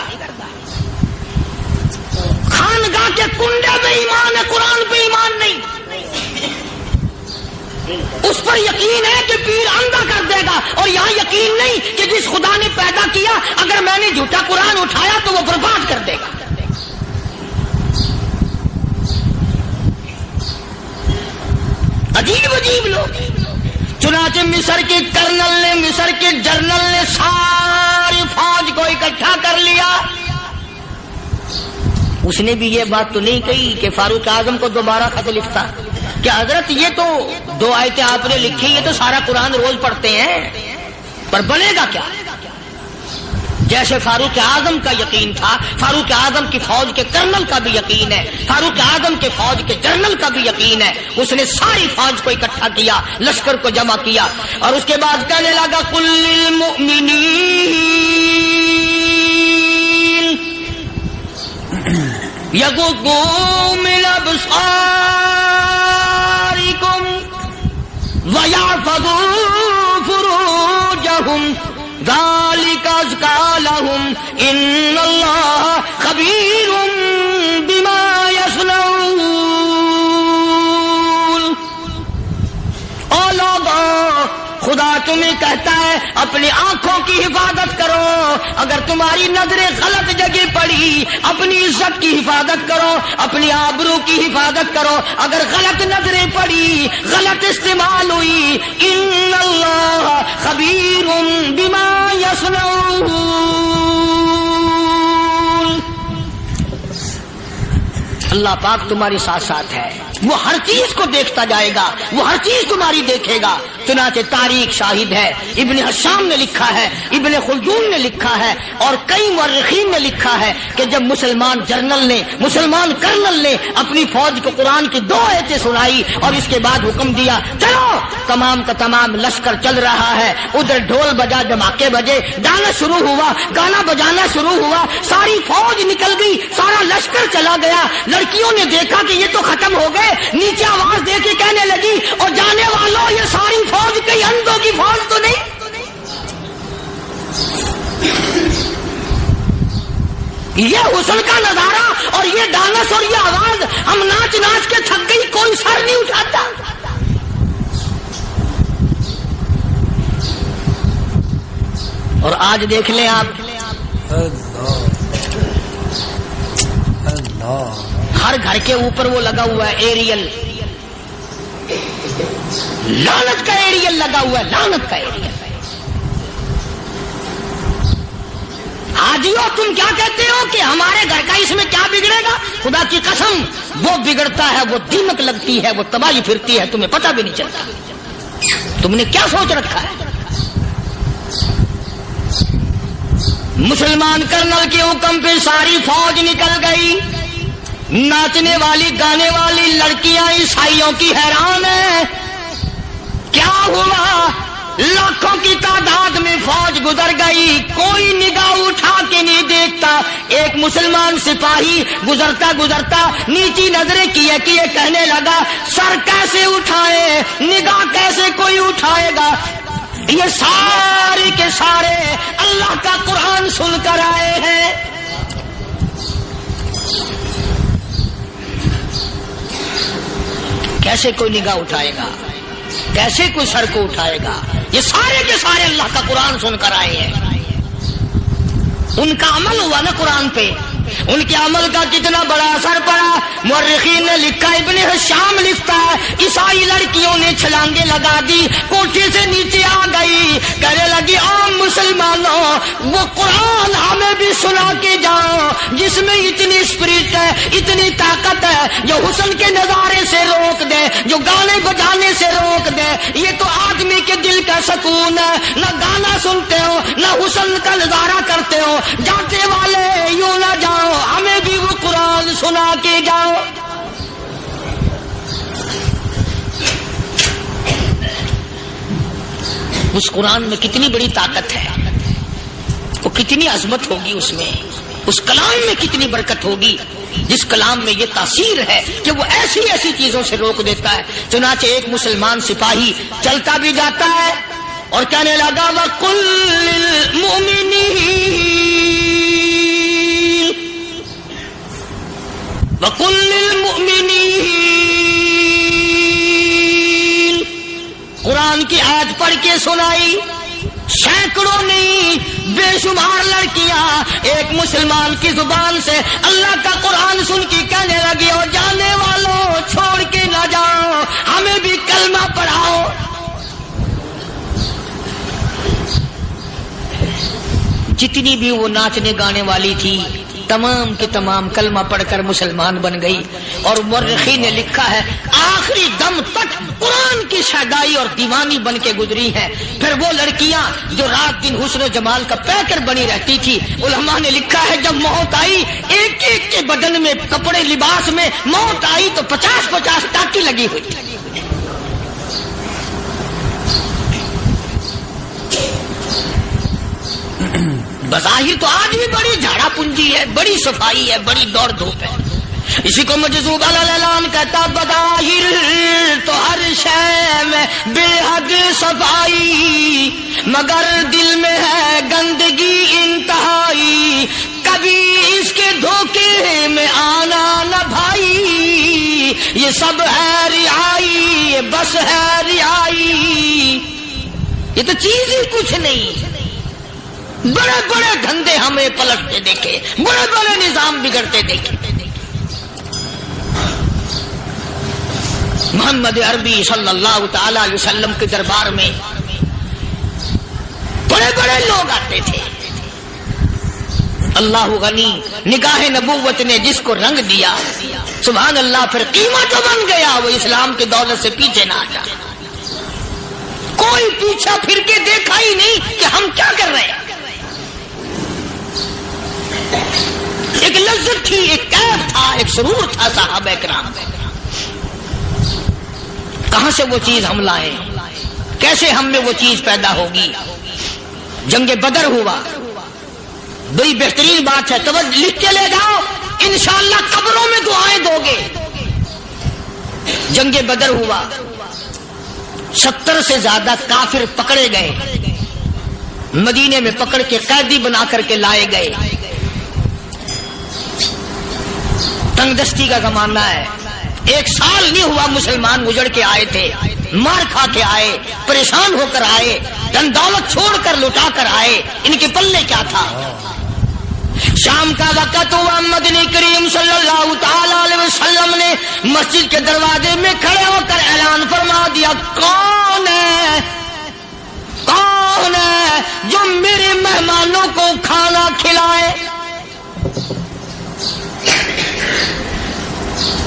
[SPEAKER 1] خانگاہ کے کنڈے پہ ایمان ہے، قرآن پہ ایمان نہیں. اس پر یقین ہے کہ پیر اندھا کر دے گا، اور یہاں یقین نہیں کہ جس خدا نے پیدا کیا اگر میں نے جھوٹا قرآن اٹھایا تو وہ برباد کر دے گا. عجیب عجیب لوگ. چنانچہ مصر کے کرنل نے، مصر کے جنرل نے ساری فوج کو اکٹھا کر لیا. اس نے بھی یہ بات تو نہیں کہی کہ فاروق اعظم کو دوبارہ خط لکھتا کہ حضرت یہ تو 2 آیتیں آپ نے لکھی، یہ تو سارا قرآن روز پڑھتے ہیں، پر بنے گا کیا؟ جیسے فاروق اعظم کا یقین تھا، فاروق اعظم کی فوج کے کرنل کا بھی یقین ہے، فاروق اعظم کے فوج کے جنرل کا بھی یقین ہے. اس نے ساری فوج کو اکٹھا کیا، لشکر کو جمع کیا، اور اس کے بعد کہنے لگا قل للمؤمنین یغضوا من ابصارکم وَيَحْفَظُوا فُرُوجَهُمْ ذَلِكَ أَزْكَىٰ لَهُمْ إِنَّ اللَّهَ خَبِيرٌ بِمَا يَصْنَعُونَ. او لوگو، خدا تمہیں کہتا ہے اپنی آنکھوں کی حفاظت کرو. اگر تمہاری نظریں غلط جگہ پڑی، اپنی عزت کی حفاظت کرو، اپنی آبرو کی حفاظت کرو. اگر غلط نظریں پڑی، غلط استعمال ہوئی، ان اللہ خبیر بما یصنعون. اللہ پاک تمہاری ساتھ ساتھ ہے، وہ ہر چیز کو دیکھتا جائے گا، وہ ہر چیز تمہاری دیکھے گا. چنانچہ تاریخ شاہد ہے، ابن حشام نے لکھا ہے، ابن خلدون نے لکھا ہے، اور کئی مورخین نے لکھا ہے کہ جب مسلمان جنرل نے، مسلمان کرنل نے اپنی فوج کو قرآن کی 2 آیتیں سنائی اور اس کے بعد حکم دیا چلو، تمام کا تمام لشکر چل رہا ہے. ادھر ڈھول بجا، دھماکے بجے، گانا شروع ہوا، گانا بجانا شروع ہوا، ساری فوج نکل گئی، سارا لشکر چلا گیا. لڑکیوں نے دیکھا کہ یہ تو ختم ہو گئے، نیچے آواز دے کے کہنے لگی اور جانے والوں یہ ساری فوج کئی اندھوں کی فوج تو نہیں. یہ حسن کا نظارہ اور یہ ڈانس اور یہ آواز، ہم ناچ ناچ کے تھک گئی، کوئی سر نہیں اٹھاتا. اور آج دیکھ لیں آپ، ہر گھر کے اوپر وہ لگا ہوا ہے ایریل، لعنت کا ایریل لگا ہوا ہے، لعنت کا ایریل. حاجیو تم کیا کہتے ہو کہ ہمارے گھر کا اس میں کیا بگڑے گا؟ خدا کی قسم وہ بگڑتا ہے، وہ دیمک لگتی ہے، وہ تباہی پھرتی ہے، تمہیں پتہ بھی نہیں چلتا. تم نے کیا سوچ رکھا ہے؟ مسلمان کرنل کے حکم پہ ساری فوج نکل گئی. ناچنے والی گانے والی لڑکیاں عیسائیوں کی حیران ہیں. کیا ہوا؟ لاکھوں کی تعداد میں فوج گزر گئی، کوئی نگاہ اٹھا کے نہیں دیکھتا. ایک مسلمان سپاہی گزرتا گزرتا نیچی نظریں کیے کہنے لگا سر کیسے اٹھائے، نگاہ کیسے کوئی اٹھائے گا؟ یہ سارے کے سارے اللہ کا قرآن سن کر آئے ہیں. کیسے کوئی نگاہ اٹھائے گا؟ کیسے کوئی سر کو اٹھائے گا؟ یہ سارے کے سارے اللہ کا قرآن سن کر آئے ہیں. ان کا عمل ہوا نا قرآن پہ، ان کے عمل کا کتنا بڑا اثر پڑا. مورخین نے لکھا، ابن حشام لکھتا ہے عیسائی لڑکیوں نے چھلانگیں لگا دی، کوٹھی سے نیچے آ گئی، کہنے لگی عام مسلمانوں وہ قرآن ہمیں بھی سنا کے جاؤ جس میں اتنی اسپرٹ ہے، اتنی طاقت ہے، جو حسن کے نظارے سے روک دے، جو گانے بجانے سے روک دے. یہ تو آدمی کے دل کا سکون ہے. نہ گانا سنتے ہو نہ حسن کا نظارہ کرتے ہو. جاتے والے یوں نہ جاؤ، ہمیں بھی وہ قرآن سنا کے جاؤ. اس قرآن میں کتنی بڑی طاقت ہے، وہ کتنی عظمت ہوگی اس میں، اس کلام میں کتنی برکت ہوگی، جس کلام میں یہ تاثیر ہے کہ وہ ایسی ایسی چیزوں سے روک دیتا ہے. چنانچہ ایک مسلمان سپاہی چلتا بھی جاتا ہے اور کہنے لگا وَقُلْ لِلْمُؤْمِنِينَ قرآن کی آیت پڑھ کے سنائی. سینکڑوں نہیں بے شمار لڑکیاں ایک مسلمان کی زبان سے اللہ کا قرآن سن کے کہنے لگی اور جانے والوں چھوڑ کے نہ جاؤ، ہمیں بھی کلمہ پڑھاؤ. جتنی بھی وہ ناچنے گانے والی تھی تمام کے تمام کلمہ پڑھ کر مسلمان بن گئی. اور مورخین نے لکھا ہے آخری دم تک قرآن کی شیدائی اور دیوانی بن کے گزری ہے. پھر وہ لڑکیاں جو رات دن حسن و جمال کا پیکر بنی رہتی تھی، علماء نے لکھا ہے جب موت آئی ایک ایک کے بدن میں کپڑے لباس میں موت آئی تو 50-50 ٹاکی لگی ہوئی. بظاہر تو آج بھی بڑی جھاڑا پنجی ہے، بڑی صفائی ہے، بڑی دوڑ دھوپ ہے. اسی کو مجذوب الاعلان کہتا بظاہر تو ہر شے میں بے حد صفائی، مگر دل میں ہے گندگی انتہائی، کبھی اس کے دھوکے میں آنا نہ بھائی، یہ سب ہے رعائی، یہ بس ہے رعائی. یہ تو چیز ہی کچھ نہیں. بڑے بڑے دھندے ہمیں پلٹتے دیکھے، بڑے بڑے نظام بگڑتے دیکھے. محمد عربی صلی اللہ تعالی علیہ وسلم کے دربار میں بڑے بڑے لوگ آتے تھے. اللہ غنی، نگاہ نبوت نے جس کو رنگ دیا سبحان اللہ، پھر قیمت بن گیا. وہ اسلام کے دولت سے پیچھے نہ ہٹا. کوئی پیچھا پھر کے دیکھا ہی نہیں کہ ہم کیا کر رہے ہیں. ایک لذت تھی، ایک کیف تھا، ایک سرور تھا صحابہ کرام. کہاں سے وہ چیز ہم لائیں؟ کیسے ہم میں وہ چیز پیدا ہوگی؟ جنگ بدر ہوا، بڑی بہترین بات ہے، توجہ لکھ کے لے جاؤ، انشاءاللہ قبروں میں دعائیں دو گے. جنگ بدر ہوا، 70 سے زیادہ کافر پکڑے گئے، مدینے میں پکڑ کے قیدی بنا کر کے لائے گئے. تنگ دستی کا زمانہ ہے. 1 سال نہیں ہوا مسلمان گزر کے آئے تھے، مار کھا کے آئے، پریشان ہو کر آئے، دن دولت چھوڑ کر لٹا کر آئے. ان کے پلے کیا تھا؟ شام کا وقت ہوا، مدنی کریم صلی اللہ تعالی علیہ وسلم نے مسجد کے دروازے میں کھڑے ہو کر اعلان فرما دیا کون ہے، کون ہے جو میرے مہمانوں کو کھانا کھلائے.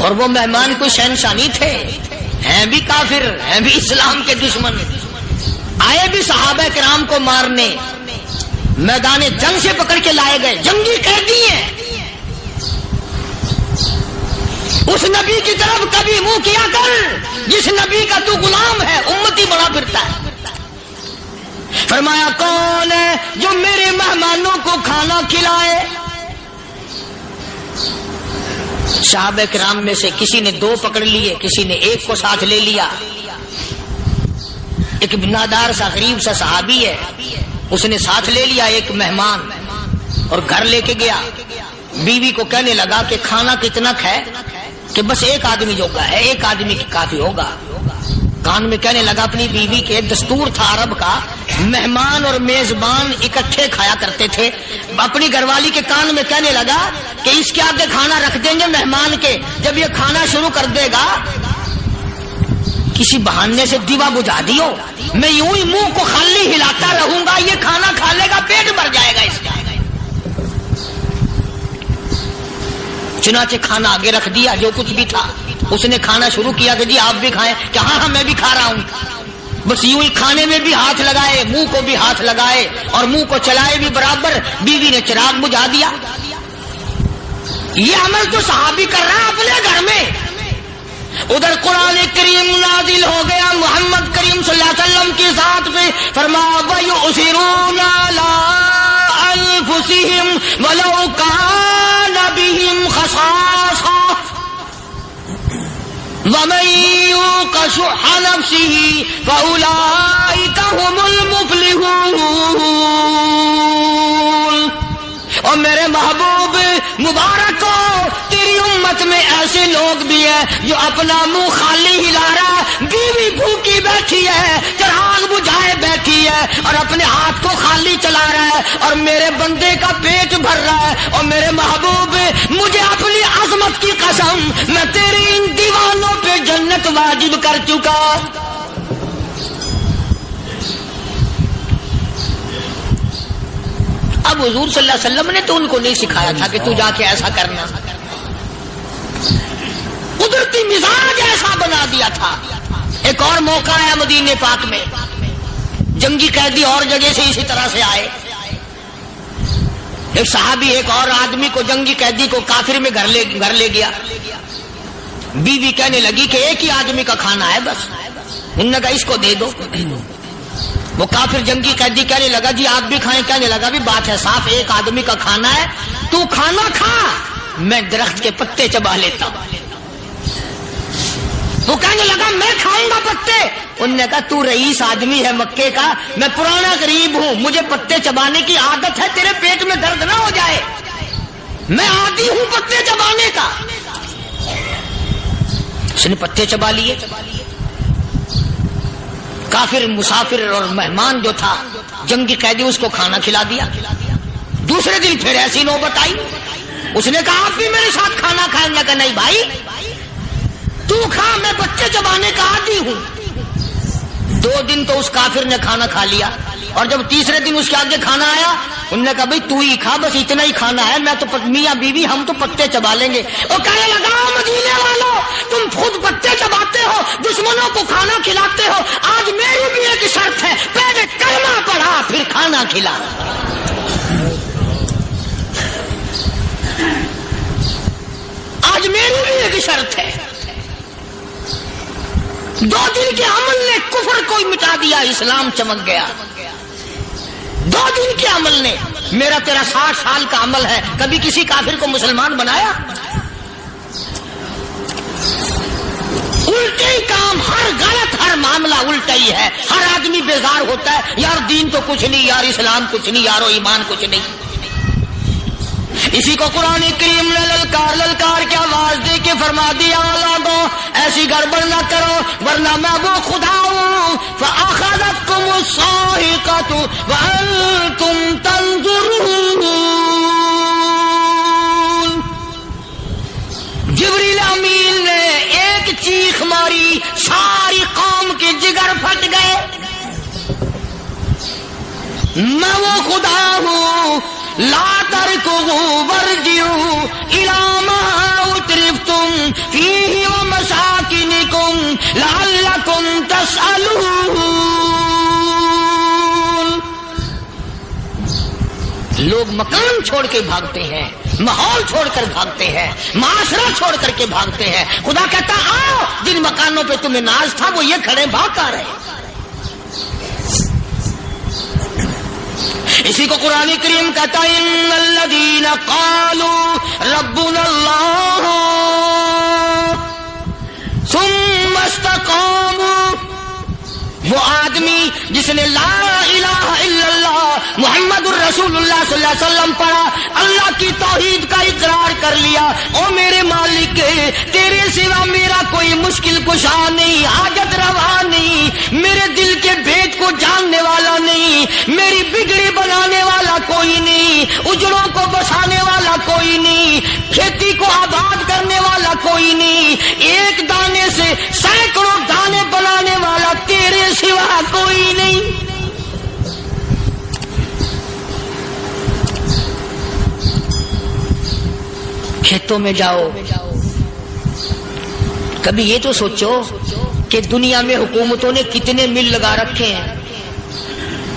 [SPEAKER 1] اور وہ مہمان کوئی شہنشاہ نہیں تھے، ہیں بھی کافر، ہیں بھی اسلام کے دشمن، آئے بھی صحابہ کرام کو مارنے، میدان جنگ سے پکڑ کے لائے گئے، جنگی قیدی ہیں. اس نبی کی طرف کبھی منہ کیا کر جس نبی کا تو غلام ہے، امتی بڑا پھرتا ہے. فرمایا کون ہے جو میرے مہمانوں کو کھانا کھلائے؟ صحابہ کرام میں سے کسی نے 2 پکڑ لیے، کسی نے 1 کو ساتھ لے لیا. ایک بنادار سا غریب سا صحابی ہے، اس نے ساتھ لے لیا ایک مہمان اور گھر لے کے گیا. بیوی کو کہنے لگا کہ کھانا کتنا کھائے؟ کہ بس 1 آدمی جوگا ہے، 1 آدمی کی کافی ہوگا. کان میں کہنے لگا اپنی بیوی کے، دستور تھا عرب کا، مہمان اور میزبان اکٹھے کھایا کرتے تھے. اپنی گھر والی کے کان میں کہنے لگا کہ اس کے آگے کھانا رکھ دیں گے مہمان کے، جب یہ کھانا شروع کر دے گا کسی بہانے سے دیوا بجھا دیو، میں یوں ہی منہ کو خالی ہلاتا رہوں گا، یہ کھانا کھا لے گا، پیٹ بھر جائے گا اس کا. چنانچہ کھانا آگے رکھ دیا، جو کچھ بھی تھا. اس نے کھانا شروع کیا کہ جی آپ بھی کھائیں، کہ ہاں میں بھی کھا رہا ہوں. بس یوں ہی کھانے میں بھی ہاتھ لگائے، منہ کو بھی ہاتھ لگائے اور منہ کو چلائے بھی برابر. بیوی نے چراغ بجھا دیا. یہ عمل تو صحابی کر رہا ہے اپنے گھر میں. ادھر قرآن کریم نازل ہو گیا محمد کریم صلی اللہ علیہ وسلم کی ذات پہ. فرمایا وَيُؤْثِرُونَ عَلَىٰ أَنفُسِهِمْ وَلَوْ كَانَ بِهِمْ خَصَاصَةٌ وَمَن يُوقَ شُحَّ نَفْسِهِ فَأُولَٰئِكَ هُمُ الْمُفْلِحُونَ. اور میرے محبوب مبارک ہو، تیری امت میں ایسے لوگ بھی ہیں جو اپنا منہ خالی ہلا رہا ہے، بیوی بھوکی بیٹھی ہے، چراغ بجھائے بیٹھی ہے اور اپنے ہاتھ کو خالی چلا رہا ہے اور میرے بندے کا پیٹ بھر رہا ہے. اور میرے محبوب مجھے اپنی عظمت کی قسم، میں تیری ان دیوانوں پہ جنت واجب کر چکا. اب حضور صلی اللہ علیہ وسلم نے تو ان کو نہیں سکھایا تھا کہ تو جا کے ایسا کرنا، قدرتی مزاج ایسا بنا دیا تھا. ایک اور موقع آیا مدینے پاک میں، جنگی قیدی اور جگہ سے اسی طرح سے آئے. ایک صحابی ایک اور آدمی کو، جنگی قیدی کو کافر میں گھر لے گیا. بیوی کہنے لگی کہ 1 ہی آدمی کا کھانا ہے بس. انہوں نے کہا اس کو دے دو. وہ کافر جنگی قیدی کہنے لگا جی آپ بھی کھائیں. کہنے لگا بھی بات ہے صاف، 1 آدمی کا کھانا ہے، تو کھانا کھا، میں درخت کے پتے چبا لیتا ہوں. وہ کہنے لگا میں کھاؤں گا پتے. انہوں نے کہا تو رئیس آدمی ہے مکے کا، میں پرانا غریب ہوں، مجھے پتے چبانے کی عادت ہے، تیرے پیٹ میں درد نہ ہو جائے، میں عادی ہوں پتے چبانے کا. اس نے پتے چبا لیے. کافر مسافر اور مہمان جو تھا جنگی قیدی، اس کو کھانا کھلا دیا. دوسرے دن پھر ایسی نوبت آئی. اس نے کہا آپ بھی میرے ساتھ کھانا کھائیں. نے کہا نہیں بھائی تو کھا، میں بچے چبانے کا عادی ہوں. 2 دن تو اس کافر نے کھانا کھا لیا اور جب تیسرے دن اس کے آگے کھانا آیا انہوں نے کہا بھائی تو ہی کھا، بس اتنا ہی کھانا ہے، میں تو میاں بیوی ہم تو پتے چبا لیں گے. اور کہنے لگا مدینے والوں تم خود پتے چباتے ہو، دشمنوں کو کھانا کھلاتے ہو، آج میری بھی ایک شرط ہے، پہلے کلمہ پڑھا پھر کھانا کھلا. آج میری بھی ایک شرط ہے. 2 دن کے عمل نے کفر کو مٹا دیا، اسلام چمک گیا. 2 دن کے عمل نے. میرا تیرا 60 سال کا عمل ہے، کبھی کسی کافر کو مسلمان بنایا؟ الٹے ہی کام، ہر غلط، ہر معاملہ الٹا ہی ہے. ہر آدمی بیزار ہوتا ہے، یار دین تو کچھ نہیں، یار اسلام کچھ نہیں، یارو ایمان کچھ نہیں. اسی کو قرآن کریم نے للکار کے آواز دے کے فرما دیا لوگوں ایسی گڑبڑ نہ کرو ورنہ میں وہ خدا ہوں. فأخذتكم الصاعقة وأنتم تنظرون. جبریل امین نے ایک چیخ ماری، ساری قوم کے جگر پھٹ گئے. میں وہ خدا ہوں، لا تركضوا وارجعوا إلى ما أترفتم فيه ومساكنكم لعلكم أنكم تسألون. لوگ مکان چھوڑ کے بھاگتے ہیں، ماحول چھوڑ کر بھاگتے ہیں، معاشرہ چھوڑ کر کے بھاگتے ہیں. خدا کہتا آؤ جن مکانوں پہ تمہیں ناز تھا وہ یہ کھڑے بھاگ آ رہے. اسی کو قرآن کریم کہتا ہے ان الذین قالوا ربنا اللہ ثم استقاموا. وہ آدمی جس نے لا الہ الا اللہ محمد الرسول اللہ صلی اللہ علیہ وسلم پڑھا، اللہ کی توحید کا اقرار کر لیا، او میرے مالک تیرے سوا میرا کوئی مشکل کشا نہیں، حاجت روا نہیں، میرے دل کے بھید کو جاننے والا نہیں، میری بگڑی بنانے والا کوئی نہیں، اجڑوں کو بسانے والا کوئی نہیں، کھیتی کو آباد کرنے والا کوئی نہیں، ایک دانے سے سینکڑوں دانے بنانے والا تیرے سوا کوئی نہیں. کھیتوں میں جاؤ، کبھی یہ تو سوچو کہ دنیا میں حکومتوں نے کتنے مل لگا رکھے ہیں،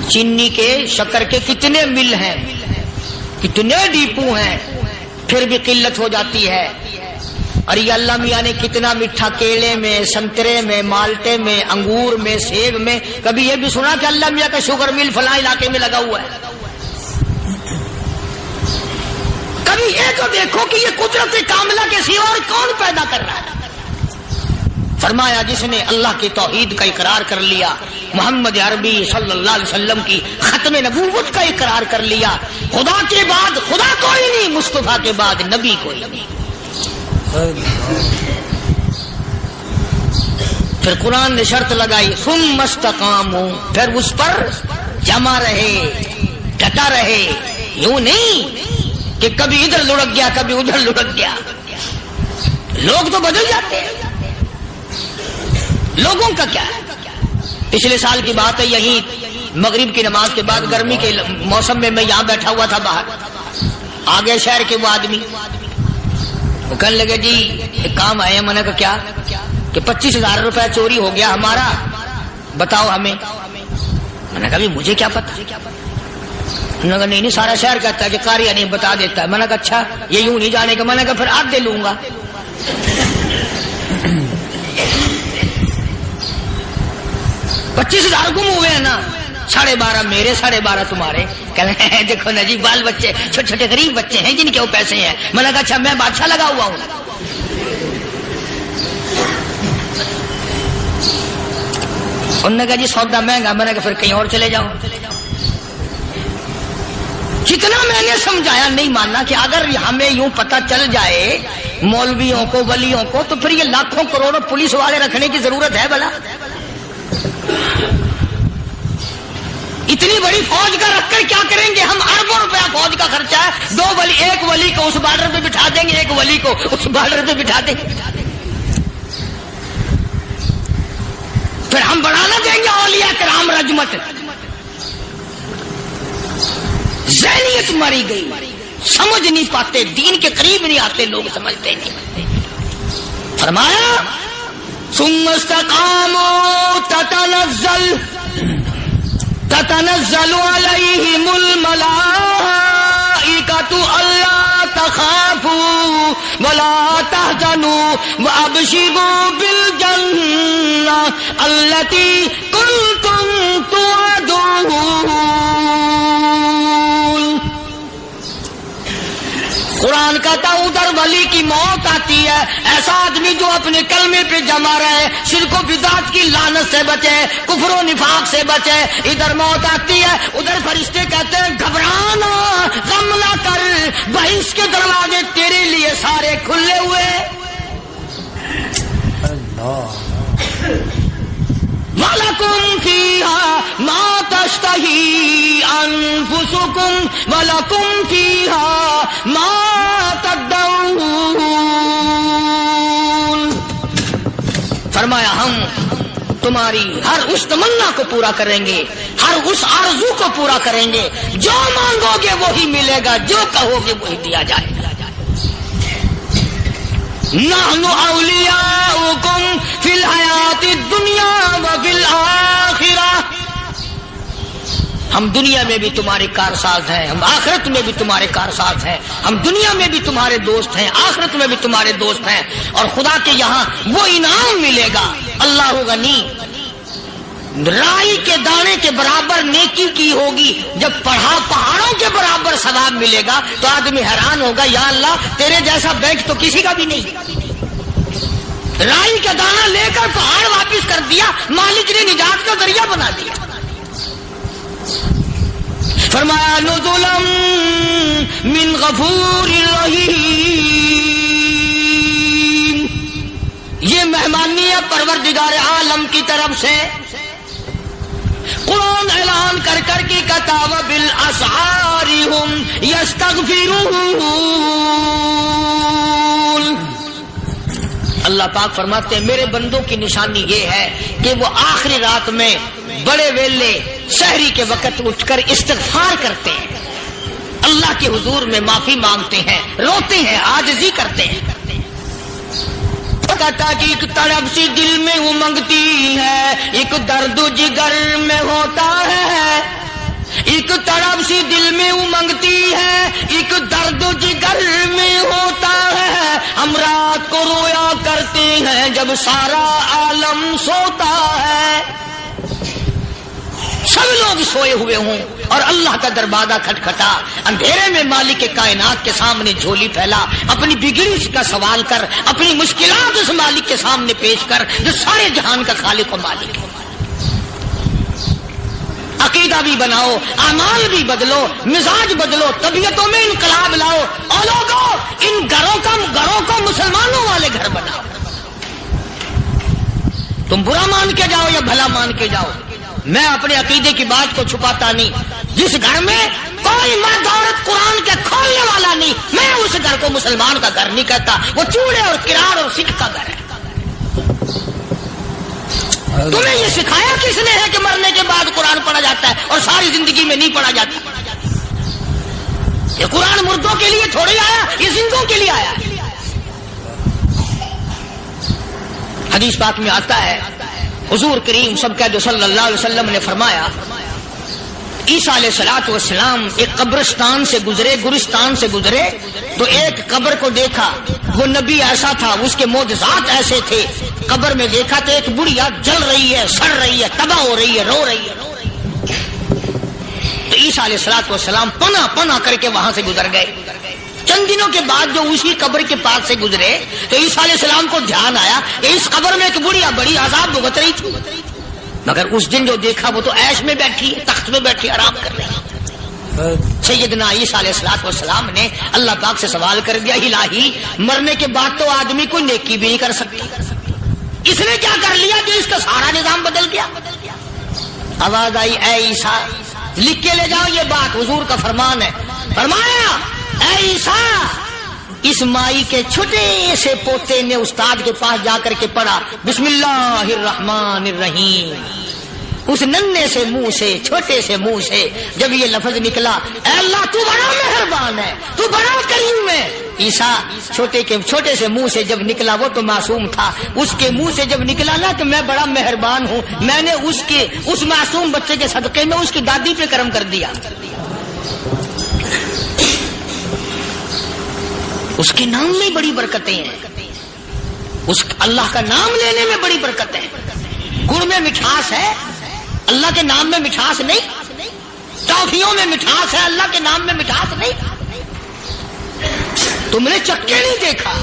[SPEAKER 1] چینی کے شکر کے کتنے مل ہیں، کتنے ڈیپو ہیں، پھر بھی قلت ہو جاتی ہے. اور یہ اللہ میاں نے کتنا میٹھا کیلے میں، سنترے میں، مالٹے میں، انگور میں، سیب میں. کبھی یہ بھی سنا کہ اللہ میاں کا شوگر مل فلاں علاقے میں لگا ہوا ہے؟ کبھی یہ تو دیکھو کہ یہ قدرت کاملہ کے سوا اور کون پیدا کر رہا ہے. فرمایا جس نے اللہ کی توحید کا اقرار کر لیا، محمد عربی صلی اللہ علیہ وسلم کی ختم نبوت کا اقرار کر لیا، خدا کے بعد خدا کوئی نہیں، مصطفیٰ کے بعد نبی کوئی نہیں. پھر قرآن نے شرط لگائی ثم استقاموا، پھر اس پر جمع رہے، ڈٹا رہے. یوں نہیں کہ کبھی ادھر لڑک گیا کبھی ادھر لڑک گیا. لوگ تو بدل جاتے ہیں، لوگوں کا کیا ہے. پچھلے سال کی بات ہے، یہیں مغرب کی نماز کے بعد گرمی کے موسم میں میں یہاں بیٹھا ہوا تھا باہر، آگے شہر کے وہ آدمی وہ کہنے لگے جی ایک کام آئے ہیں. میں نے کہا کیا؟ کہ 25,000 روپے چوری ہو گیا ہمارا، بتاؤ ہمیں. میں نے کہا مجھے کیا پتا. انہوں نے کہا نہیں سارا شہر کہتا ہے کہ قاری نہیں بتا دیتا ہے. میں نے کہا اچھا یہ یوں نہیں جانے کا. میں نے کہا پھر آدھے لوں گا. 25,000 گم ہوئے ہیں نا، 12.5 میرے 12.5 تمہارے. کہنے دیکھو نا جی بال بچے چھوٹے چھوٹے غریب بچے ہیں جن کے وہ پیسے ہیں. میں نے کہا اچھا میں بادشاہ لگا ہوا ہوں. انہوں نے کہا جی سودا مہنگا. میں نے کہا پھر کہیں اور چلے جاؤ. جتنا میں نے سمجھایا نہیں ماننا کہ اگر ہمیں یوں پتہ چل جائے مولویوں کو ولیوں کو تو پھر یہ لاکھوں کروڑوں پولیس والے رکھنے کی ضرورت ہے بھلا؟ اتنی بڑی فوج کا رکھ کر کیا کریں گے ہم؟ اربوں روپیہ فوج کا خرچہ ہے. ایک ولی کو اس بارڈر پہ بٹھا دیں گے، ایک ولی کو اس بارڈر پہ بٹھا دیں گے. پھر ہم بڑھانا دیں گے اولیاء کرام رجمت. ذہنیت مری گئی، سمجھ نہیں پاتے، دین کے قریب نہیں آتے لوگ، سمجھتے نہیں. فرمایا ثم استقاموا تتنزل علیہم الملائکۃ الا تخافوا ولا تحزنوا وابشروا بالجنہ التی کنتم توعدون. قرآن کہتا ادھر ولی کی موت آتی ہے، ایسا آدمی جو اپنے کلمے پہ جمع رہے، شرک و بدعت کی لعنت سے بچے، کفر و نفاق سے بچے. ادھر موت آتی ہے، ادھر فرشتے کہتے ہیں گھبرانا، غم نہ کر، بہشت کے دروازے تیرے لیے سارے کھلے ہوئے. وَلَكُمْ فِيهَا مَا تَشْتَهِي أَنفُسُكُمْ وَلَكُمْ فِيهَا مَا تَدَّعُونَ. فرمایا ہم تمہاری ہر اس تمنا کو پورا کریں گے، ہر اس آرزو کو پورا کریں گے. جو مانگو گے وہی ملے گا، جو کہو گے وہی دیا جائے گا. نحن اولیاؤکم فی الحیات الدنیا وفی الآخرہ، ہم دنیا میں بھی تمہارے کارساز ہیں، ہم آخرت میں بھی تمہارے کارساز ہیں، ہم دنیا میں بھی تمہارے دوست ہیں، آخرت میں بھی تمہارے دوست ہیں، اور خدا کے یہاں وہ انعام ملے گا۔ اللہ غنی، رائی کے دانے کے برابر نیکی کی ہوگی، جب پہاڑوں کے برابر ثواب ملے گا تو آدمی حیران ہوگا، یا اللہ تیرے جیسا بینک تو کسی کا بھی نہیں۔ رائی کا دانہ لے کر پہاڑ واپس کر دیا، مالک نے نجات کا ذریعہ بنا دیا۔ فرمایا نزلا من غفور رحیم، یہ مہمانی ہے پروردگار عالم کی طرف سے۔ قرآن اعلان کر کر کے کہتا وبالاسحار ہم یستغفرون، اللہ پاک فرماتے ہیں میرے بندوں کی نشانی یہ ہے کہ وہ آخری رات میں بڑے ویلے سحری کے وقت اٹھ کر استغفار کرتے ہیں، اللہ کے حضور میں معافی مانگتے ہیں، روتے ہیں، عاجزی کرتے ہیں۔ کہتا کہ ایک تڑپ سی دل میں امنگتی ہے، ایک درد جگر میں ہوتا ہے، ایک تڑپ سی دل میں امنگتی ہے، ایک درد جگر میں ہوتا ہے، ہم رات کو رویا کرتے ہیں جب سارا عالم سوتا ہے۔ سب لوگ سوئے ہوئے ہوں اور اللہ کا دروازہ کھٹکھٹا، اندھیرے میں مالک کائنات کے سامنے جھولی پھیلا، اپنی بگڑی کا سوال کر، اپنی مشکلات اس مالک کے سامنے پیش کر جو سارے جہان کا خالق و مالک ہے۔ عقیدہ بھی بناؤ، اعمال بھی بدلو، مزاج بدلو، طبیعتوں میں انقلاب لاؤ، اور لوگوں ان گھروں کو مسلمانوں والے گھر بناؤ۔ تم برا مان کے جاؤ یا بھلا مان کے جاؤ، میں اپنے عقیدے کی بات کو چھپاتا نہیں۔ جس گھر میں کوئی مرد عورت قرآن کے کھولنے والا نہیں، میں اس گھر کو مسلمان کا گھر نہیں کہتا، وہ چوڑے اور کرار اور سکھ کا گھر ہے۔ تمہیں یہ سکھایا کس نے ہے کہ مرنے کے بعد قرآن پڑھا جاتا ہے اور ساری زندگی میں نہیں پڑھا جاتا؟ یہ قرآن مردوں کے لیے تھوڑی آیا، یہ زندوں کے لیے آیا۔ حدیث پاک میں آتا ہے حضور کریم سب کہہ دو صلی اللہ علیہ وسلم نے فرمایا، عیسیٰ علیہ الصلوۃ والسلام ایک قبرستان سے گزرے، گورستان سے گزرے تو ایک قبر کو دیکھا، وہ نبی ایسا تھا، اس کے معجزات ایسے تھے۔ قبر میں دیکھا تو ایک بڑھیا جل رہی ہے، سڑ رہی ہے، تباہ ہو رہی ہے، رو رہی ہے۔ تو عیسیٰ علیہ الصلوۃ والسلام پناہ کر کے وہاں سے گزر گئے۔ چند دنوں کے بعد جو اسی قبر کے پاس سے گزرے تو عیسیٰ علیہ السلام کو دھیان آیا کہ اس قبر میں ایک بڑھیا بڑی عذاب بھگت رہی تھی، مگر اس دن جو دیکھا وہ تو عیش میں بیٹھی ہے، تخت میں بیٹھی آرام کر رہی ہے۔ سیدنا عیسیٰ علیہ الصلوۃ والسلام نے اللہ پاک سے سوال کر دیا، الہی مرنے کے بعد تو آدمی کوئی نیکی بھی نہیں کر سکتا، اس نے کیا کر لیا کہ اس کا سارا نظام بدل گیا؟ آواز آئی، اے عیسیٰ لکھ کے لے جاؤ یہ بات، حضور کا فرمان ہے۔ فرمایا اے عیسیٰ، اس مائی کے چھوٹے سے پوتے نے استاد کے پاس جا کر کے پڑھا بسم اللہ الرحمن الرحیم، اس ننھے سے منہ سے، چھوٹے سے منہ سے جب یہ لفظ نکلا، اے اللہ تو بڑا مہربان ہے، تو بڑا کریم ہے۔ عیسیٰ چھوٹے سے منہ سے جب نکلا، وہ تو معصوم تھا، اس کے منہ سے جب نکلا نا کہ میں بڑا مہربان ہوں، میں نے اس معصوم بچے کے صدقے میں اس کی دادی پہ کرم کر دیا۔ اس کے نام میں بڑی برکتیں ہیں، اس اللہ کا نام لینے میں بڑی برکتیں ہیں۔ گڑ میں مٹھاس ہے، اللہ کے نام میں مٹھاس نہیں۔ ٹافیوں میں مٹھاس ہے، اللہ کے نام میں مٹھاس نہیں۔ تم نے چکھ کے نہیں دیکھا،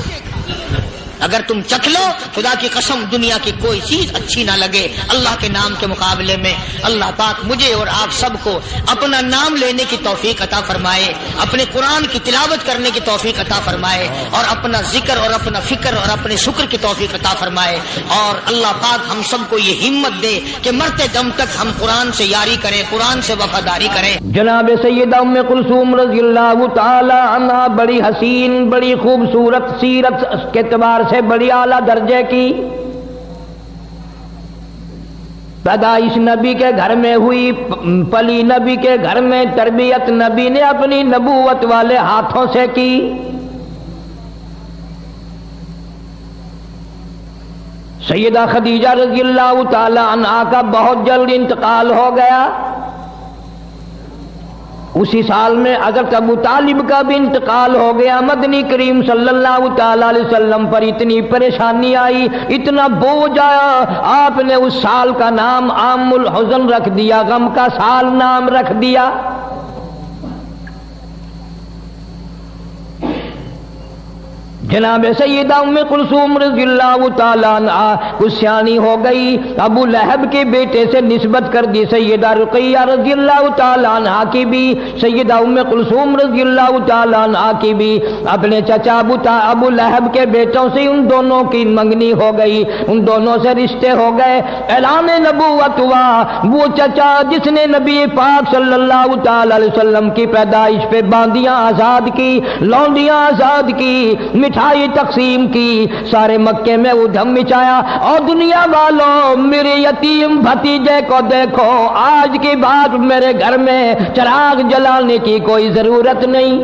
[SPEAKER 1] اگر تم چکھ لو خدا کی قسم دنیا کی کوئی چیز اچھی نہ لگے اللہ کے نام کے مقابلے میں۔ اللہ پاک مجھے اور آپ سب کو اپنا نام لینے کی توفیق عطا فرمائے، اپنے قرآن کی تلاوت کرنے کی توفیق عطا فرمائے، اور اپنا ذکر اور اپنا فکر اور اپنے شکر کی توفیق عطا فرمائے، اور اللہ پاک ہم سب کو یہ ہمت دے کہ مرتے دم تک ہم قرآن سے یاری کریں، قرآن سے وفاداری کریں۔
[SPEAKER 3] جناب سیدہ ام کلثوم رضی اللہ تعالی عنہا بڑی حسین، بڑی خوبصورت سیرت کے اعتبار سے بڑی اعلیٰ درجے کی پیدائش نبی کے گھر میں ہوئی، پلی نبی کے گھر میں، تربیت نبی نے اپنی نبوت والے ہاتھوں سے کی۔ سیدہ خدیجہ رضی اللہ تعالی عنہا کا بہت جلد انتقال ہو گیا. اسی سال میں حضرت ابو طالب کا بھی انتقال ہو گیا. مدنی کریم صلی اللہ تعالی علیہ وسلم پر اتنی پریشانی آئی, اتنا بوجھ آیا, آپ نے اس سال کا نام عام الحزن رکھ دیا, غم کا سال نام رکھ دیا. جناب سیدہ ام کلثوم رضی اللہ تعالیٰ عنہا کچھ سیانی ہو گئی, ابو لہب کے بیٹے سے نسبت کر دی. سیدہ رقیہ رضی اللہ تعالیٰ عنہا کی بھی, سیدہ ام کلثوم رضی اللہ تعالیٰ عنہا کی بھی اپنے چچا ابو لہب کے بیٹوں سے ان دونوں کی منگنی ہو گئی, ان دونوں سے رشتے ہو گئے. اعلان نبوت ہوا. وہ چچا جس نے نبی پاک صلی اللہ تعالی علیہ وسلم کی پیدائش پہ باندیاں آزاد کی, لونڈیاں آزاد کی, مٹھائی تقسیم کی, سارے مکے میں ادھم مچایا. اور دنیا والوں میرے یتیم بھتیجے کو دیکھو, آج کی بات میرے گھر میں چراغ جلانے کی کوئی ضرورت نہیں.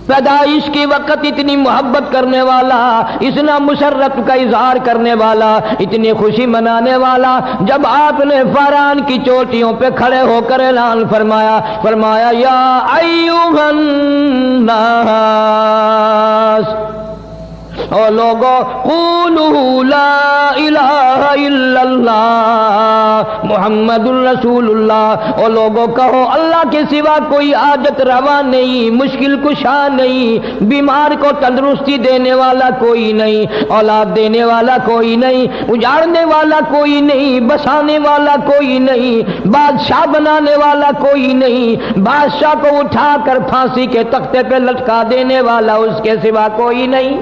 [SPEAKER 3] پیدائش کی وقت اتنی محبت کرنے والا, اتنا مسرت کا اظہار کرنے والا, اتنی خوشی منانے والا, جب آپ نے فاران کی چوٹیوں پہ کھڑے ہو کر اعلان فرمایا یا ایھا الناس, او لوگو قولوا لا الہ الا اللہ محمد الرسول اللہ, او لوگو کہو اللہ کے سوا کوئی حاجت روا نہیں, مشکل کشا نہیں, بیمار کو تندرستی دینے والا کوئی نہیں, اولاد دینے والا کوئی نہیں, اجاڑنے والا کوئی نہیں, بسانے والا کوئی نہیں, بادشاہ بنانے والا کوئی نہیں, بادشاہ کو اٹھا کر پھانسی کے تختے پہ لٹکا دینے والا اس کے سوا کوئی نہیں.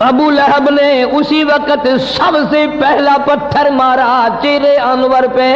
[SPEAKER 3] ابو لہب نے اسی وقت سب سے پہلا پتھر مارا چہرے انور پہ.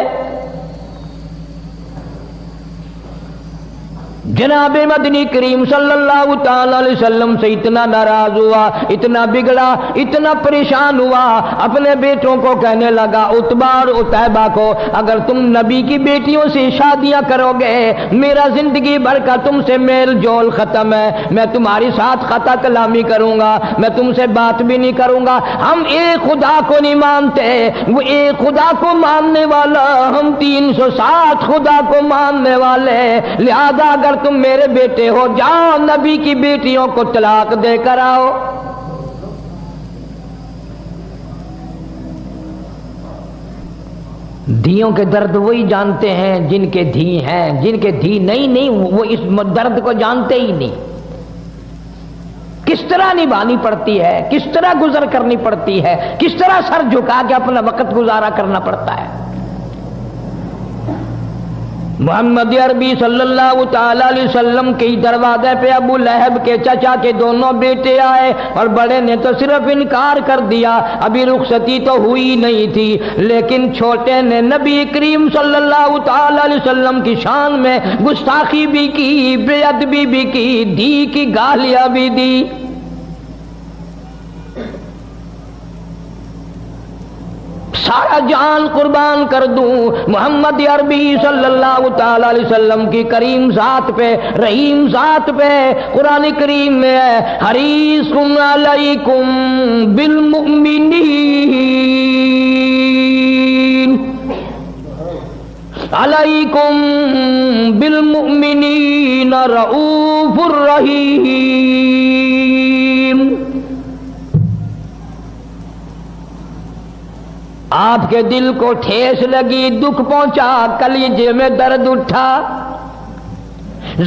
[SPEAKER 3] جناب مدنی کریم صلی اللہ تعالی علیہ وسلم سے اتنا ناراض ہوا, اتنا بگڑا, اتنا پریشان ہوا, اپنے بیٹوں کو کہنے لگا, عتبہ اور عتیبہ کو, اگر تم نبی کی بیٹیوں سے شادیاں کرو گے میرا زندگی بھر کا تم سے میل جول ختم ہے, میں تمہاری ساتھ خطا کلامی کروں گا, میں تم سے بات بھی نہیں کروں گا. ہم ایک خدا کو نہیں مانتے, وہ ایک خدا کو ماننے والا, ہم 360 خدا کو ماننے والے, لہذا اگر تم میرے بیٹے ہو جاؤ نبی کی بیٹیوں کو طلاق دے کر آؤ. دھیوں کے درد وہی جانتے ہیں جن کے دھی ہیں, جن کے دھی نہیں وہ اس درد کو جانتے ہی نہیں. کس طرح نبھانی پڑتی ہے, کس طرح گزر کرنی پڑتی ہے, کس طرح سر جھکا کے اپنا وقت گزارا کرنا پڑتا ہے. محمد عربی صلی اللہ تعالی علیہ وسلم کے دروازے پہ ابو لہب کے چچا کے دونوں بیٹے آئے, اور بڑے نے تو صرف انکار کر دیا, ابھی رخصتی تو ہوئی نہیں تھی, لیکن چھوٹے نے نبی کریم صلی اللہ تعالی علیہ وسلم کی شان میں گستاخی بھی کی, بے ادبی بھی کی, دھی کی گالیاں بھی دی. سارا جان قربان کر دوں محمد عربی صلی اللہ تعالی علیہ وسلم کی کریم ذات پہ, رحیم ذات پہ. قرآن کریم میں ہے حریص علیکم بالمؤمنین علیکم بالمؤمنین رؤوف الرحیم. آپ کے دل کو ٹھیس لگی, دکھ پہنچا, کلیجے میں درد اٹھا.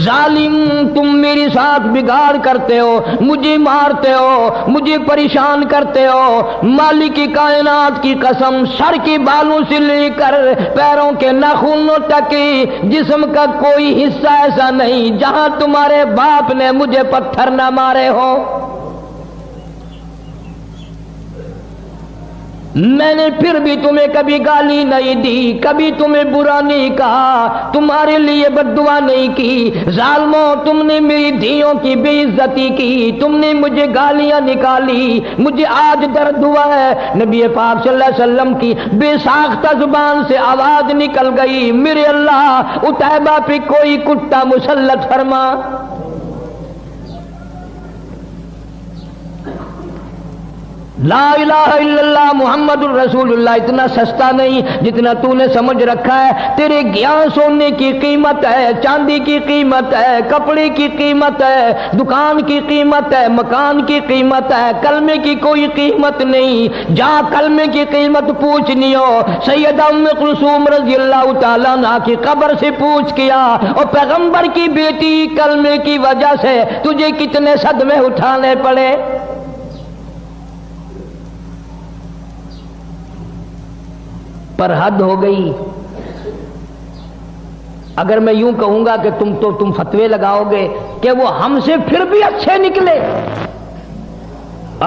[SPEAKER 3] ظالم تم میرے ساتھ بگاڑ کرتے ہو, مجھے مارتے ہو, مجھے پریشان کرتے ہو. مالک کی کائنات کی قسم, سر کے بالوں سے لے کر پیروں کے ناخنوں تک جسم کا کوئی حصہ ایسا نہیں جہاں تمہارے باپ نے مجھے پتھر نہ مارے ہو. میں نے پھر بھی تمہیں کبھی گالی نہیں دی، کبھی تمہیں برا نہیں کہا، تمہارے لیے بد دعا نہیں کی۔ ظالموں، تم نے میری دھیوں کی بے عزتی کی، تم نے مجھے گالیاں نکالی، مجھے آج درد ہوا ہے۔ نبی پاک صلی اللہ علیہ وسلم کی بے ساختہ زبان سے آواز نکل گئی، میرے اللہ، عتیبہ پہ کوئی کتا مسلط فرما۔ لا الہ الا اللہ محمد الرسول اللہ اتنا سستا نہیں جتنا تو نے سمجھ رکھا ہے۔ تیرے گیان سونے کی قیمت ہے، چاندی کی قیمت ہے، کپڑے کی قیمت ہے، دکان کی قیمت ہے، مکان کی قیمت ہے، کلمے کی کوئی قیمت نہیں۔ جا کلمے کی قیمت پوچھنی ہو سیدہ ام کلثوم رضی اللہ تعالیٰ عنہا کی قبر سے پوچھ کیا، اور پیغمبر کی بیٹی کلمے کی وجہ سے تجھے کتنے صدمے اٹھانے پڑے۔ پر حد ہو گئی۔ اگر میں یوں کہوں گا کہ تم فتوے لگاؤ گے کہ وہ ہم سے پھر بھی اچھے نکلے۔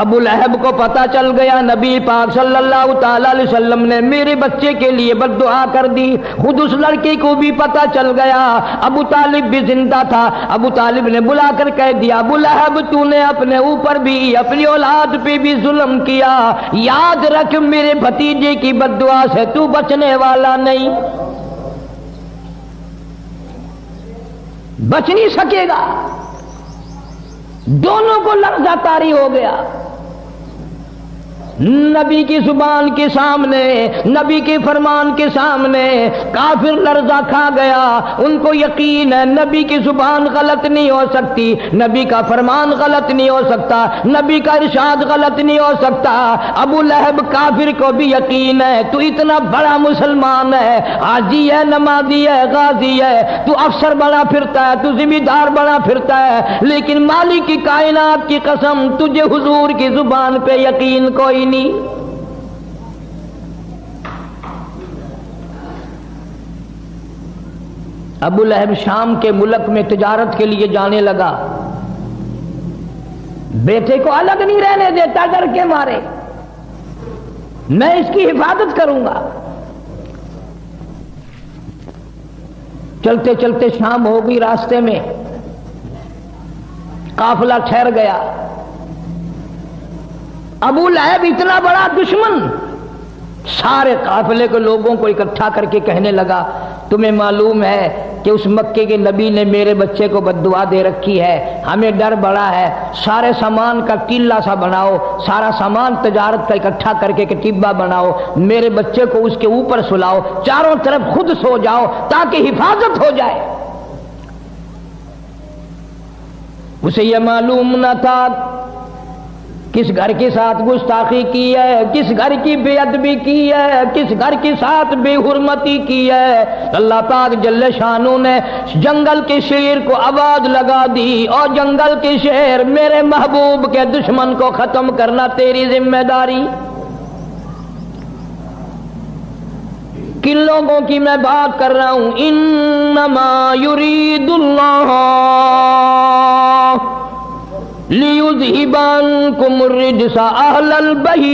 [SPEAKER 3] ابو لہب کو پتا چل گیا نبی پاک صلی اللہ تعالی علیہ وسلم نے میرے بچے کے لیے بد دعا کر دی، خود اس لڑکی کو بھی پتا چل گیا۔ ابو طالب بھی زندہ تھا، ابو طالب نے بلا کر کہہ دیا، ابو لہب تو نے اپنے اوپر بھی اپنی اولاد پہ بھی ظلم کیا، یاد رکھ میرے بھتیجے کی بد دعا سے تو بچنے والا نہیں، بچ نہیں سکے گا۔ دونوں کو لرزہ طاری ہو گیا۔ نبی کی زبان کے سامنے، نبی کے فرمان کے سامنے کافر لرزہ کھا گیا۔ ان کو یقین ہے نبی کی زبان غلط نہیں ہو سکتی، نبی کا فرمان غلط نہیں ہو سکتا، نبی کا ارشاد غلط نہیں ہو سکتا۔ ابو لہب کافر کو بھی یقین ہے تو اتنا بڑا مسلمان ہے، حاجی ہے، نمازی ہے، غازی ہے، تو افسر بنا پھرتا ہے، تو ذمہ دار بنا پھرتا ہے، لیکن مالک کی کائنات کی قسم تجھے حضور کی زبان پہ یقین کوئی نہیں۔ ابو لہب شام کے ملک میں تجارت کے لیے جانے لگا، بیٹے کو الگ نہیں رہنے دیتا ڈر کے مارے، میں اس کی حفاظت کروں گا۔ چلتے چلتے شام ہو گئی، راستے میں قافلہ ٹھہر گیا۔ ابو لہب اتنا بڑا دشمن سارے قافلے کے لوگوں کو اکٹھا کر کے کہنے لگا، تمہیں معلوم ہے کہ اس مکے کے نبی نے میرے بچے کو بد دعا دے رکھی ہے، ہمیں ڈر بڑا ہے، سارے سامان کا قلعہ سا بناؤ، سارا سامان تجارت کا اکٹھا کر کے کتیبہ بناؤ، میرے بچے کو اس کے اوپر سلاؤ، چاروں طرف خود سو جاؤ تاکہ حفاظت ہو جائے۔ اسے یہ معلوم نہ تھا کس گھر کے ساتھ گستاخی کی ہے، کس گھر کی بے ادبی کی ہے، کس گھر کے ساتھ بے حرمتی کی ہے۔ اللہ پاک جل شانو نے جنگل کے شیر کو آواز لگا دی، اور جنگل کے شیر میرے محبوب کے دشمن کو ختم کرنا تیری ذمہ داری۔ کن لوگوں کی میں بات کر رہا ہوں؟ انما یرید اللہ لِيُذْهِبَ عَنْكُمُ الرِّجْسَ أَهْلَ الْبَيْتِ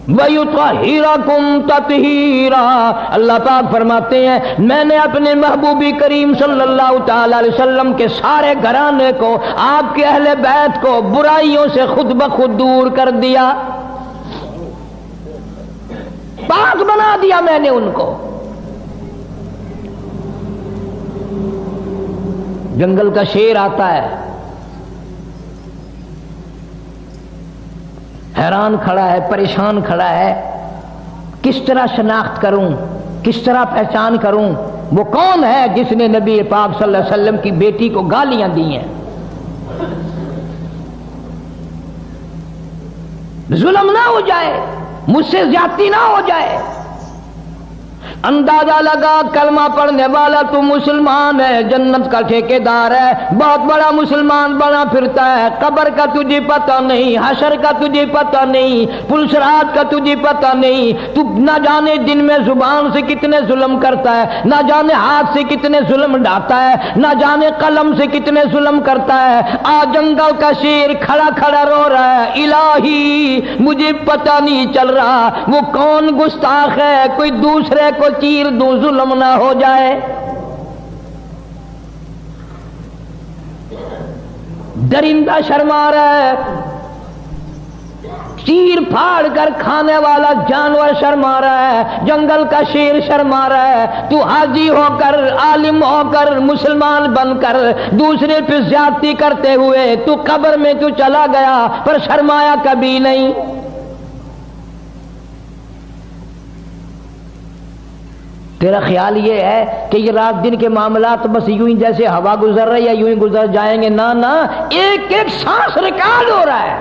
[SPEAKER 3] وَيُطَهِّرَكُمْ تَطْهِيرًا۔ اللہ پاک فرماتے ہیں میں نے اپنے محبوب کریم صلی اللہ تعالی علیہ وسلم کے سارے گھرانے کو، آپ کے اہل بیت کو برائیوں سے خود بخود دور کر دیا، پاک بنا دیا میں نے ان کو۔ جنگل کا شیر آتا ہے، حیران کھڑا ہے، پریشان کھڑا ہے، کس طرح شناخت کروں، کس طرح پہچان کروں وہ کون ہے جس نے نبی پاک صلی اللہ علیہ وسلم کی بیٹی کو گالیاں دی ہیں، ظلم نہ ہو جائے، مجھ سے زیادتی نہ ہو جائے۔ اندازہ لگا کلمہ پڑھنے والا تو مسلمان ہے، جنت کا ٹھیکیدار ہے، بہت بڑا مسلمان بنا پھرتا ہے، قبر کا تجھے پتہ نہیں، حشر کا تجھے پتہ نہیں، پلسرات کا تجھے پتہ نہیں، تو نہ جانے دن میں زبان سے کتنے ظلم کرتا ہے، نہ جانے ہاتھ سے کتنے ظلم ڈھاتا ہے، نہ جانے قلم سے کتنے ظلم کرتا ہے۔ آج جنگل کا شیر کھڑا کھڑا رو رہا ہے، الہی مجھے پتہ نہیں چل رہا وہ کون گستاخ ہے، کوئی دوسرے کو چیر دوں ظلم نہ ہو جائے۔ درندہ شرما رہا ہے، چیر پھاڑ کر کھانے والا جانور شرما رہا ہے، جنگل کا شیر شرما رہا ہے۔ تو حاجی ہو کر، عالم ہو کر، مسلمان بن کر دوسرے پہ زیادتی کرتے ہوئے تو قبر میں تو چلا گیا پر شرمایا کبھی نہیں۔ تیرا خیال یہ ہے کہ یہ رات دن کے معاملات بس یوں ہی جیسے ہوا گزر رہی ہے یوں ہی گزر جائیں گے؟ نہ نہ، ایک ایک سانس ریکارڈ ہو رہا ہے۔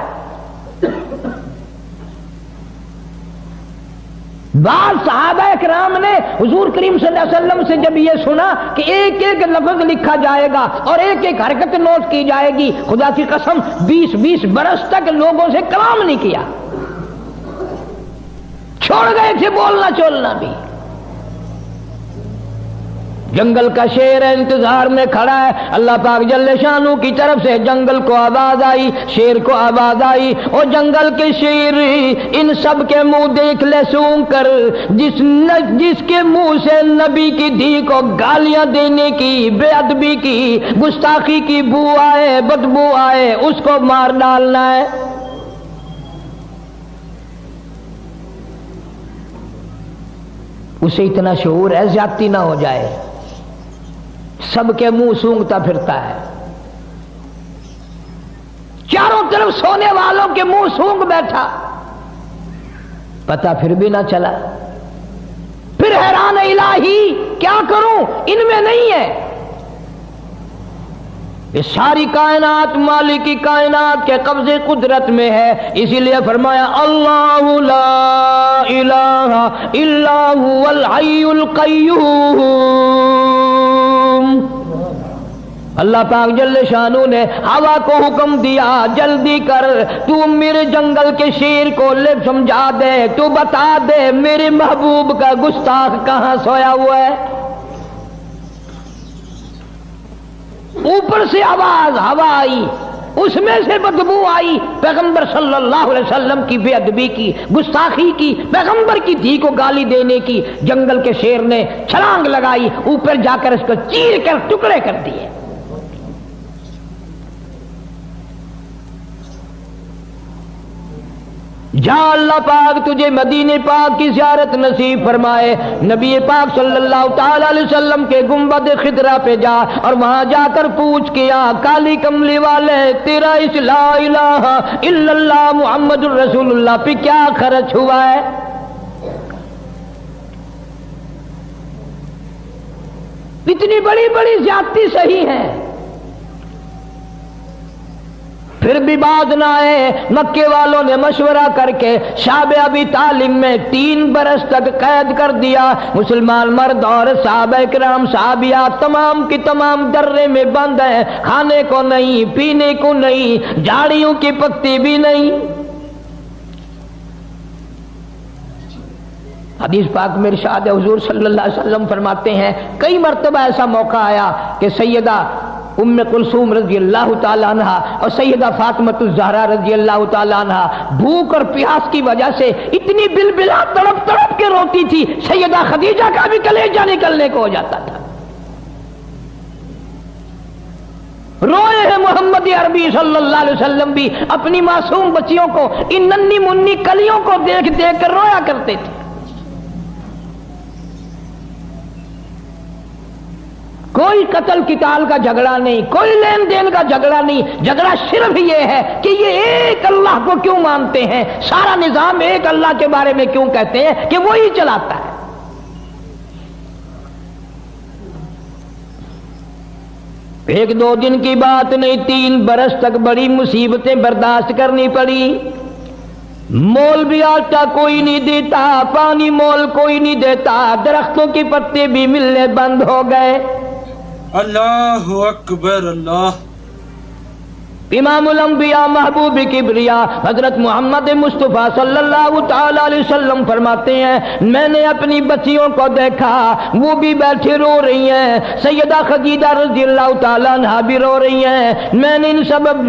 [SPEAKER 3] بعض صحابہ اکرام نے حضور کریم صلی اللہ علیہ وسلم سے جب یہ سنا کہ ایک ایک لفظ لکھا جائے گا اور ایک ایک حرکت نوٹ کی جائے گی، خدا کی قسم 20 برس تک لوگوں سے کلام نہیں کیا، چھوڑ گئے تھے بولنا چولنا بھی۔ جنگل کا شیر انتظار میں کھڑا ہے، اللہ پاک جل شانہ کی طرف سے جنگل کو آواز آئی، شیر کو آواز آئی، اور جنگل کے شیر ان سب کے منہ دیکھ لے سونگ کر، جس کے منہ سے نبی کی دھی کو گالیاں دینے کی، بے ادبی کی، گستاخی کی بو آئے، بدبو آئے، اس کو مار ڈالنا ہے۔ اسے اتنا شعور ہے زیادتی نہ ہو جائے، سب کے منہ سونگتا پھرتا ہے، چاروں طرف سونے والوں کے منہ سونگ بیٹھا، پتہ پھر بھی نہ چلا، پھر حیران الہی کیا کروں، ان میں نہیں ہے۔ یہ ساری کائنات مالک کی کائنات کے قبضے قدرت میں ہے، اسی لیے فرمایا اللہ لا الہ الا هو الحی القیوم۔ اللہ پاک جل شانہ نے ہوا کو حکم دیا، جلدی کر تو میرے جنگل کے شیر کو لے سمجھا دے، تو بتا دے میرے محبوب کا گستاخ کہاں سویا ہوا ہے۔ اوپر سے آواز ہوا آئی، اس میں سے بدبو آئی، پیغمبر صلی اللہ علیہ وسلم کی بے ادبی کی، گستاخی کی، پیغمبر کی دھی کو گالی دینے کی۔ جنگل کے شیر نے چھلانگ لگائی، اوپر جا کر اس کو چیر کر ٹکڑے کر دیے۔ جا اللہ پاک تجھے مدینے پاک کی زیارت نصیب فرمائے، نبی پاک صلی اللہ تعالی علیہ وسلم کے گنبد خضرا پہ جا اور وہاں جا کر پوچھ کیا کالی کملی والے تیرا اس لا الہ الا اللہ محمد الرسول اللہ پہ کیا خرچ ہوا ہے؟ اتنی بڑی بڑی زیادتی صحیح ہے، پھر بھی بات نہ آئے۔ مکے والوں نے مشورہ کر کے شعب ابی طالب میں 3 برس تک قید کر دیا۔ مسلمان مرد اور صحابہ کرام صحابیات تمام کی تمام درے میں بند ہیں، کھانے کو نہیں، پینے کو نہیں، جھاڑیوں کی پتی بھی نہیں۔ حدیث پاک میں ارشاد حضور صلی اللہ علیہ وسلم فرماتے ہیں کئی مرتبہ ایسا موقع آیا کہ سیدہ ام کلثوم رضی اللہ تعالیٰ عنہ اور سیدہ فاطمۃ الزہرا رضی اللہ تعالیٰ عنہ بھوک اور پیاس کی وجہ سے اتنی بلبلا تڑپ تڑپ کے روتی تھی، سیدہ خدیجہ کا بھی کلیجہ نکلنے کو ہو جاتا تھا۔ روئے ہیں محمد عربی صلی اللہ علیہ وسلم بھی اپنی معصوم بچیوں کو، ان ننھی منی کلیوں کو دیکھ دیکھ کر رویا کرتے تھے۔ کوئی قتل قتال کا جھگڑا نہیں، کوئی لین دین کا جھگڑا نہیں، جھگڑا صرف یہ ہے کہ یہ ایک اللہ کو کیوں مانتے ہیں، سارا نظام ایک اللہ کے بارے میں کیوں کہتے ہیں کہ وہی چلاتا ہے۔ ایک دو دن کی بات نہیں، 3 برس تک بڑی مصیبتیں برداشت کرنی پڑی۔ مول بھی آٹا کوئی نہیں دیتا، پانی مول کوئی نہیں دیتا، درختوں کے پتے بھی ملنے بند ہو گئے۔
[SPEAKER 4] اللہ اکبر اللہ۔
[SPEAKER 3] امام الانبیاء محبوب کبریا حضرت محمد مصطفیٰ صلی اللہ تعالی علیہ وسلم فرماتے ہیں میں نے اپنی بچیوں کو دیکھا، وہ بھی بیٹھے رو رہی ہیں، سیدہ خدیجہ رضی اللہ تعالی عنہا بھی رو رہی ہیں۔ میں نے ان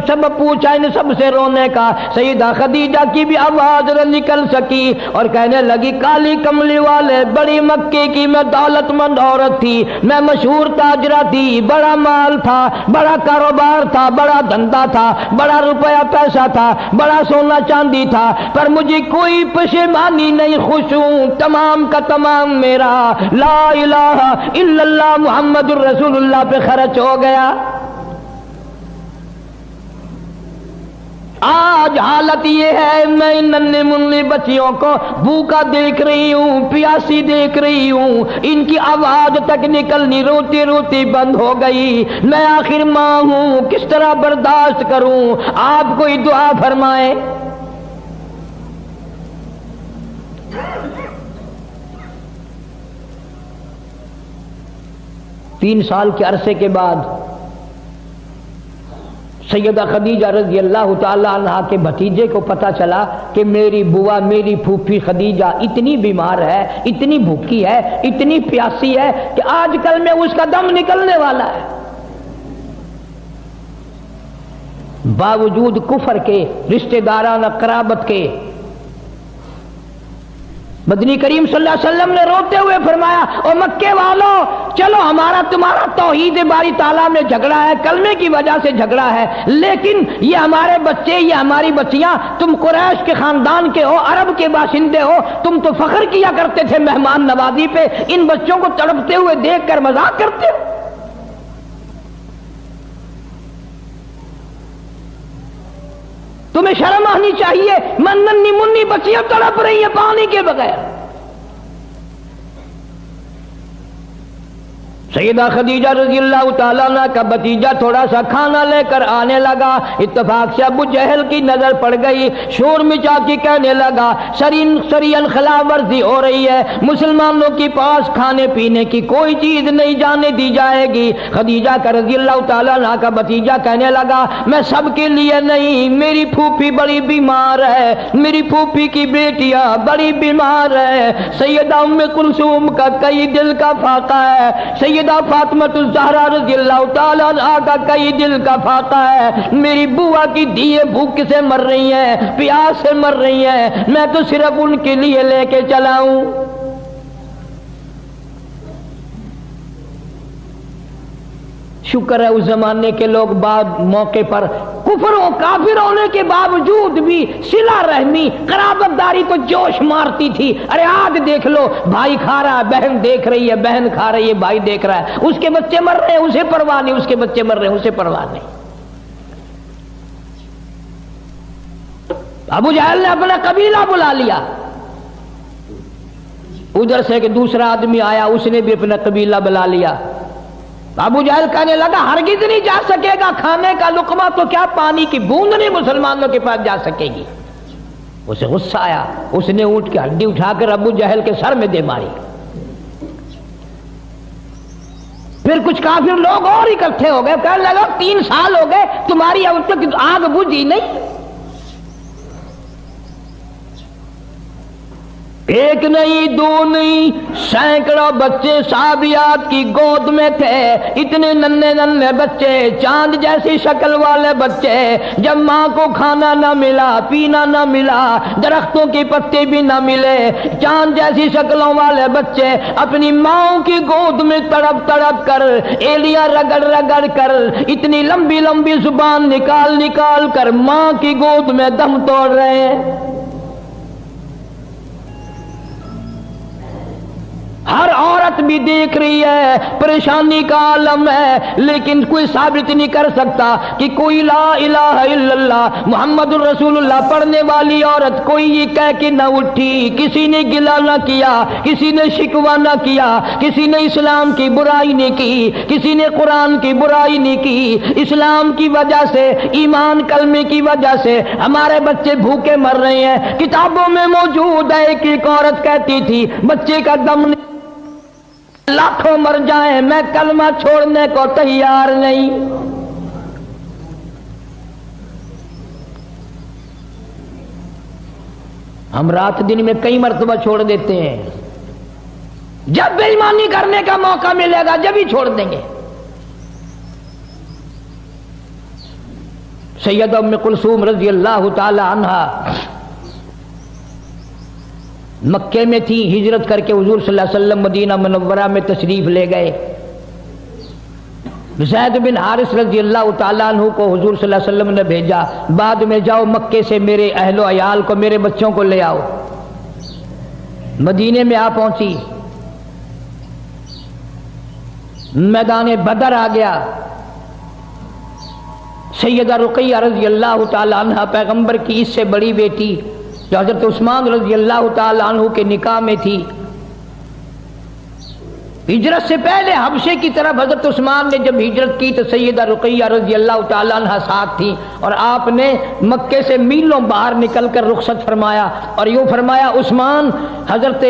[SPEAKER 3] سب پوچھا ان سب سے رونے کا، سیدہ خدیجہ کی بھی آواز نہ نکل سکی اور کہنے لگی کالی کملی والے بڑی مکے کی میں دولت مند عورت تھی، میں مشہور تاجرہ تھی، بڑا مال تھا، بڑا کاروبار تھا، بڑا دھندا تھا، بڑا روپیہ پیسہ تھا، بڑا سونا چاندی تھا، پر مجھے کوئی پشیمانی نہیں، خوش ہوں تمام کا تمام میرا لا الہ الا اللہ محمد الرسول اللہ پہ خرچ ہو گیا۔ آج حالت یہ ہے میں ان ننھے منھے بچیوں کو بھوکا دیکھ رہی ہوں، پیاسی دیکھ رہی ہوں، ان کی آواز تک نکلنی روتی روتی بند ہو گئی، میں آخر ماں ہوں کس طرح برداشت کروں؟ آپ کوئی دعا فرمائیں۔ 3 سال کے عرصے کے بعد سیدہ خدیجہ رضی اللہ تعالی عنہا کے بھتیجے کو پتا چلا کہ میری بوا میری پھوپھی خدیجہ اتنی بیمار ہے، اتنی بھوکی ہے، اتنی پیاسی ہے کہ آج کل میں اس کا دم نکلنے والا ہے۔ باوجود کفر کے، رشتہ دارانہ قرابت کے، مدنی کریم صلی اللہ علیہ وسلم نے روتے ہوئے فرمایا او مکے والوں چلو ہمارا تمہارا توحید باری تعالیٰ میں جھگڑا ہے، کلمے کی وجہ سے جھگڑا ہے، لیکن یہ ہمارے بچے، یہ ہماری بچیاں، تم قریش کے خاندان کے ہو، عرب کے باشندے ہو، تم تو فخر کیا کرتے تھے مہمان نوازی پہ، ان بچوں کو تڑپتے ہوئے دیکھ کر مذاق کرتے ہو۔ تمہیں شرم آنی چاہیے، ننھی منھی بچیاں تڑپ رہی ہیں پانی کے بغیر۔ سیدہ خدیجہ رضی اللہ تعالیٰ عنہ کا بھتیجا تھوڑا سا کھانا لے کر آنے لگا، اتفاق سے ابو جہل کی نظر پڑ گئی، شور مچا کے کہنے لگا سرین خلاف ورزی ہو رہی ہے، مسلمانوں کے پاس کھانے پینے کی کوئی چیز نہیں جانے دی جائے گی۔ خدیجہ کا رضی اللہ تعالیٰ عنہ کا بھتیجا کہنے لگا میں سب کے لیے نہیں، میری پھوپھی بڑی بیمار ہے، میری پھوپھی کی بیٹیاں بڑی بیمار ہے، سیدہ ام کلثوم کا کئی دل کا فاقہ ہے، سیدہ فاطمہ الزہرا رضی اللہ تعالیٰ عنہا کا کئی دل کا فاقہ ہے، میری بوا کی دھیے بھوک سے مر رہی ہیں، پیاس سے مر رہی ہیں، میں تو صرف ان کے لیے لے کے چلا ہوں۔ شکر ہے اس زمانے کے لوگ بعد موقع پر کفر و کافر ہونے کے باوجود بھی صلہ رحمی قرابت داری کو جوش مارتی تھی۔ ارے آج دیکھ لو بھائی کھا رہا ہے، بہن دیکھ رہی ہے، بہن کھا رہی ہے، بھائی دیکھ رہا ہے، اس کے بچے مر رہے ہیں اسے پرواہ نہیں، اس کے بچے مر رہے ہیں اسے پرواہ نہیں۔ ابو جہل نے اپنا قبیلہ بلا لیا، ادھر سے کہ دوسرا آدمی آیا اس نے بھی اپنا قبیلہ بلا لیا۔ ابو جہل کہنے لگا ہرگز نہیں جا سکے گا، کھانے کا لقمہ تو کیا پانی کی بوند نہیں مسلمانوں کے پاس جا سکے گی۔ اسے غصہ آیا، اس نے اونٹ کی ہڈی اٹھا کر ابو جہل کے سر میں دے ماری۔ پھر کچھ کافر لوگ اور اکٹھے ہو گئے، کہنے لگا 3 سال ہو گئے تمہاری اب تک آگ بجھی نہیں۔ ایک نہیں دو نہیں سینکڑوں بچے صحابیات کی گود میں تھے، اتنے ننھے ننھے بچے، چاند جیسی شکل والے بچے، جب ماں کو کھانا نہ ملا، پینا نہ ملا، درختوں کے پتے بھی نہ ملے، چاند جیسی شکلوں والے بچے اپنی ماں کی گود میں تڑپ تڑپ کر، ایلیاں رگڑ رگڑ کر، اتنی لمبی لمبی زبان نکال نکال کر ماں کی گود میں دم توڑ رہے ہیں۔ ہر عورت عورت بھی دیکھ رہی ہے، پریشانی کا عالم ہے، لیکن کوئی ثابت نہیں کر سکتا کہ کوئی لا الہ الا اللہ محمد الرسول اللہ پڑھنے والی عورت کوئی یہ کہہ کے نہ اٹھی، کسی نے گلہ نہ کیا، کسی نے شکوہ نہ کیا، کسی نے اسلام کی برائی نہیں کی، کسی نے قرآن کی برائی نہیں کی۔ اسلام کی وجہ سے، ایمان کلمے کی وجہ سے ہمارے بچے بھوکے مر رہے ہیں۔ کتابوں میں موجود ہے کہ ایک عورت کہتی تھی بچے کا دم لاکھوں مر جائیں میں کلمہ چھوڑنے کو تیار نہیں۔ ہم رات دن میں کئی مرتبہ چھوڑ دیتے ہیں، جب بے ایمانی کرنے کا موقع ملے گا جب ہی چھوڑ دیں گے۔ سیدہ ام کلثوم رضی اللہ تعالی عنہا مکے میں تھی، ہجرت کر کے حضور صلی اللہ علیہ وسلم مدینہ منورہ میں تشریف لے گئے۔ زید بن حارث رضی اللہ تعالیٰ عنہ کو حضور صلی اللہ علیہ وسلم نے بھیجا، بعد میں جاؤ مکے سے میرے اہل و عیال کو، میرے بچوں کو لے آؤ۔ مدینے میں آ پہنچی، میدان بدر آ گیا۔ سیدہ رقیہ رضی اللہ تعالیٰ عنہ پیغمبر کی اس سے بڑی بیٹی جو حضرت عثمان رضی اللہ تعالیٰ عنہ کے نکاح میں تھی، ہجرت سے پہلے حبشے کی طرف حضرت عثمان نے جب ہجرت کی تو سیدہ رقیہ رضی اللہ تعالیٰ عنہ ساتھ تھی، اور آپ نے مکے سے میلوں باہر نکل کر رخصت فرمایا اور یوں فرمایا عثمان، حضرت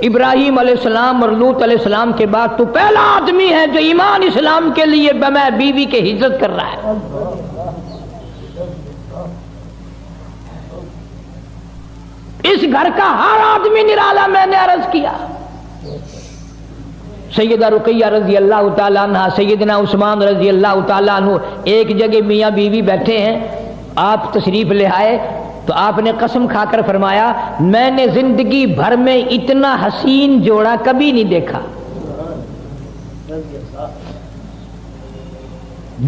[SPEAKER 3] ابراہیم علیہ السلام اور لوط علیہ السلام کے بعد تو پہلا آدمی ہے جو ایمان اسلام کے لیے بمع بیوی کے ہجرت کر رہا ہے۔ اس گھر کا ہر آدمی نرالا، میں نے عرض کیا۔ سیدہ رقیہ رضی اللہ تعالیٰ عنہ، سیدنا عثمان رضی اللہ تعالیٰ عنہ ایک جگہ میاں بیوی بیٹھے ہیں، آپ تشریف لے آئے تو آپ نے قسم کھا کر فرمایا میں نے زندگی بھر میں اتنا حسین جوڑا کبھی نہیں دیکھا۔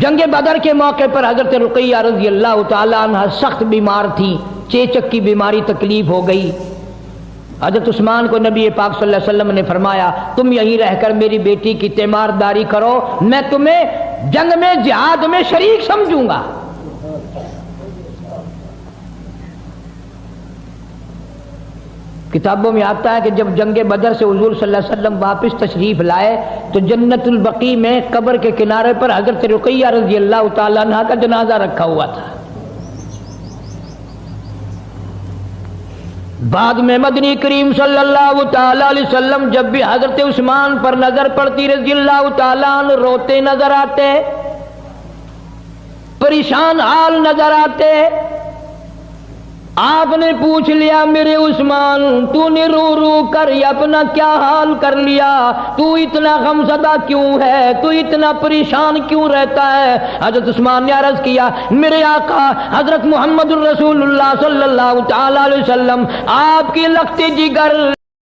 [SPEAKER 3] جنگ بدر کے موقع پر حضرت رقیہ رضی اللہ تعالیٰ عنہ سخت بیمار تھی، چیچک کی بیماری تکلیف ہو گئی۔ حضرت عثمان کو نبی پاک صلی اللہ علیہ وسلم نے فرمایا تم یہیں رہ کر میری بیٹی کی تیمارداری کرو، میں تمہیں جنگ میں جہاد میں شریک سمجھوں گا۔ کتابوں میں آتا ہے کہ جب جنگ بدر سے حضور صلی اللہ علیہ وسلم واپس تشریف لائے تو جنت البقیع میں قبر کے کنارے پر حضرت رقیہ رضی اللہ تعالیٰ عنہ کا جنازہ رکھا ہوا تھا۔ بعد میں مدنی کریم صلی اللہ تعالی علیہ وسلم جب بھی حضرت عثمان پر نظر پڑتی رضی اللہ تعالیٰ عنہ روتے نظر آتے، پریشان حال نظر آتے۔ آپ نے پوچھ لیا میرے عثمان تو نے رو رو کر اپنا کیا حال کر لیا، تو اتنا غمزدہ کیوں ہے، تو اتنا پریشان کیوں رہتا ہے؟ حضرت عثمان نے عرض کیا میرے آقا حضرت محمد الرسول اللہ صلی اللہ تعالی علیہ وسلم آپ کی لخت جگر